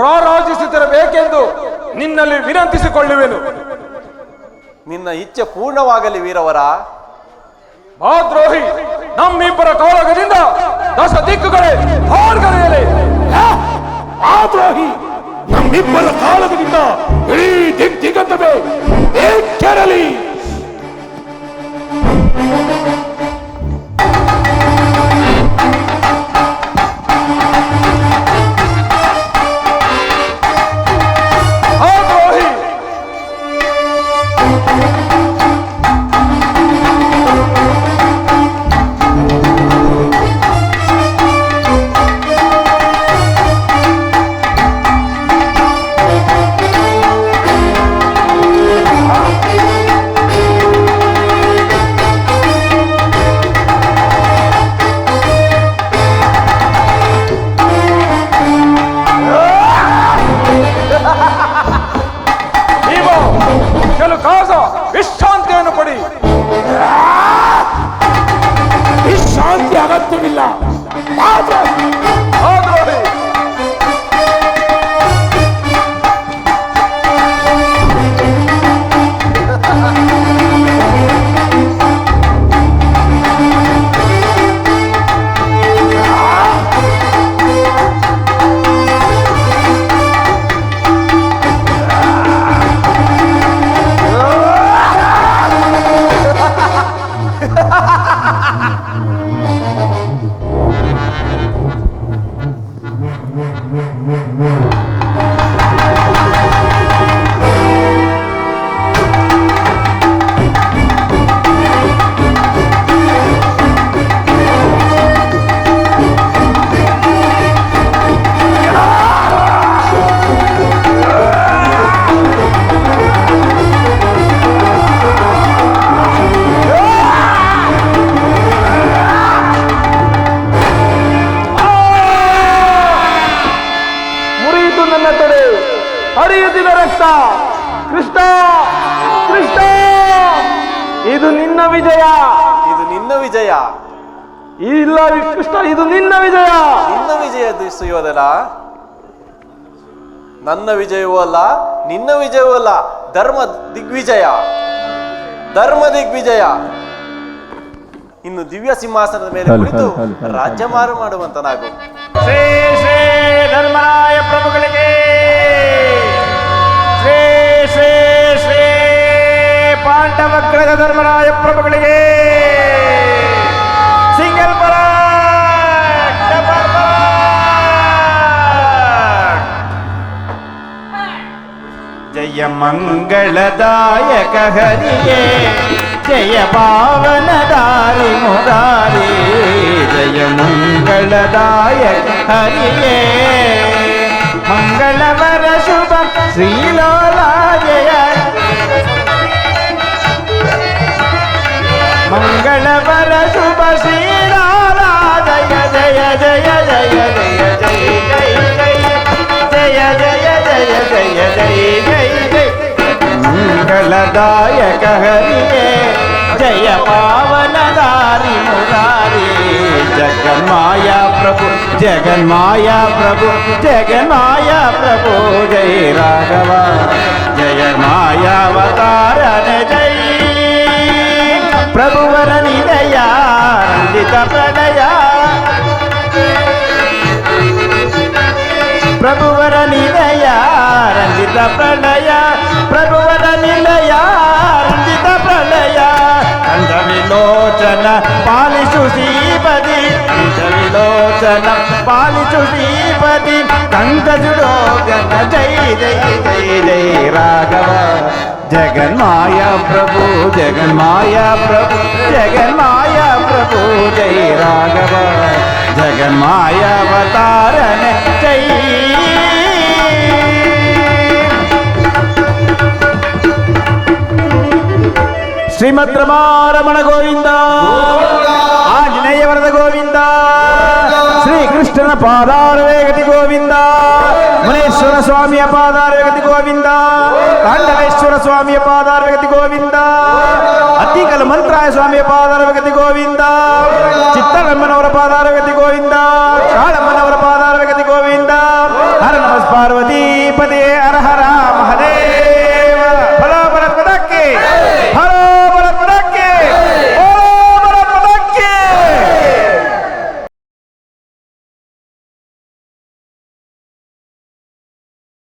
S2: ರಾರಾಜಿಸುತ್ತಿರಬೇಕೆಂದು ನಿನ್ನಲ್ಲಿ ವಿನಂತಿಸಿಕೊಳ್ಳುವೆನು.
S4: ನಿನ್ನ ಇಚ್ಛೆ ಪೂರ್ಣವಾಗಲಿ ವೀರವರ.
S2: ದ್ರೋಹಿ, ನಮ್ಮಿಬ್ಬರ ಕಾಳಗದಿಂದ 10 ದಿಕ್ಕುಗಳೇ ಹಾರ್ಗರೆಯಲಿ.
S6: ದ್ರೋಹಿ, ನಮ್ಮಿಬ್ಬರ ಕಾಳಗದಿಂದ ಇಡೀ ದಿಗಂತವೇ ಕೆರಲಿ.
S2: ವಿಶ್ರಾಂತಿಯನ್ನು ಪಡಿ.
S6: ವಿಶ್ರಾಂತಿ ಅಗತ್ಯವಿಲ್ಲ.
S2: ಹರಿಯುತ್ತಿದ ರಕ್ತ. ಕೃಷ್ಣ, ಕೃಷ್ಣ, ಇದು ನಿನ್ನ ವಿಜಯ.
S4: ಇದು ನಿನ್ನ ವಿಜಯ.
S2: ಇಲ್ಲ ಕೃಷ್ಣ, ಇದು ನಿನ್ನ ವಿಜಯ.
S4: ನಿನ್ನ ವಿಜಯ ಸುಯೋಧನ. ನನ್ನ ವಿಜಯವೂ ಅಲ್ಲ, ನಿನ್ನ ವಿಜಯವೂ ಅಲ್ಲ. ಧರ್ಮ ದಿಗ್ವಿಜಯ, ಧರ್ಮ ದಿಗ್ವಿಜಯ. ಇನ್ನು ದಿವ್ಯ ಸಿಂಹಾಸನದ ಮೇಲೆ ಕುಳಿತು ರಾಜ್ಯಮಾರು ಮಾಡುವಂತನಾಗು.
S2: ಶ್ರೀ ಶ್ರೀ ಧರ್ಮರಾಯ ಪ್ರಭುಗಳಿಗೆ, ಶ್ರೀ ಶ್ರೀ ಶ್ರೀ ಪಾಂಡವಗ್ರದ ಧರ್ಮರಾಯ ಪ್ರಭುಗಳಿಗೆ, ಸಿಂಗಲ್ ಪರ ಡಬಲ್ ಪರ.
S9: ಜಯ ಮಂಗಳದಾಯಕ ಹರಿಯೇ, ಜಯ ಪಾವನ ದಾರಿ ಮುರಾರಿ. ಜಯ ಮಂಗಳದಾಯಕ ಹರಿಯೇ, ಮಂಗಳವರ ಶುಭ ಶ್ರೀಲೋಲ ಜಯ. ಮಂಗಳವರ ಶುಭ ಶ್ರೀಲೋಲ ಜಯ ಜಯ ಜಯ ಜಯ ಜಯ ಜಯ ಜಯ ಜಯ ಮಂಗಳದಾಯಕ ಹರಿಯೇ ಜಯ ಪಾವನದಾರಿ ಮುರಾರಿ ಜಗನ್ಮಾಯಾ ಪ್ರಭು ಜಗನ್ಮಾಯಾ ಪ್ರಭು ಜಗನ್ಮಾಯಾ ಪ್ರಭು ಜಯ ರಾಘವ ಜಯ ಮಾಯಾವತಾರನ ಜೈ ಪ್ರಭುವರ ನಿದಯ ರಂಜಿತ ಪ್ರಣಯ ಪ್ರಭುವರ ನಿಲಯ ರಂಜಿತ ಪ್ರಣಯ ಪ್ರಭುವರ ನಿಲಯ ರಂಜಿತ ಪ್ರಣಯ ಕಂಠ ವಿಲೋಚನ ಪಾಲಿಸು ಶ್ರೀಪತಿ ಕಂಠ ವಿಲೋಚನ ಪಾಲಿಸು ಶ್ರೀಪತಿ ಕಂಠ ಜುಡೋಗನ ಜೈ ಜೈ ಜೈ ಜೈ ರಾಘವ ಜಗನ್ಮಾಯಾ ಪ್ರಭು ಜಗನ್ಮಾಯಾ ಪ್ರಭು ಜಗನ್ಮಾಯಾ ಪ್ರಭು ಜೈ ರಾಘವ ಜಗನ್ಮಾಯಾವತಾರನ ಜೈ ಶ್ರೀಮದ್ ರಮಾರಮಣ ಗೋವಿಂದ ಆಂಜನೇಯ ವರದ ಗೋವಿಂದ ಶ್ರೀಕೃಷ್ಣನ ಪಾದಾರವೇಗತಿ ಗೋವಿಂದ ಮುನೇಶ್ವರ ಸ್ವಾಮಿಯ ಪಾದಾರವೇಗತಿ ಗೋವಿಂದ ತಾಂಡವೇಶ್ವರ ಸ್ವಾಮಿಯ ಪಾದಾರವೇಗತಿ ಗೋವಿಂದ ಅತ್ತಿಕಲ ಮಂತ್ರಾಯ ಸ್ವಾಮಿಯ ಪಾದಾರವೇಗತಿ ಗೋವಿಂದ ಚಿತ್ತರಮ್ಮನವರ ಪಾದಾರವೇಗತಿ ಗೋವಿಂದ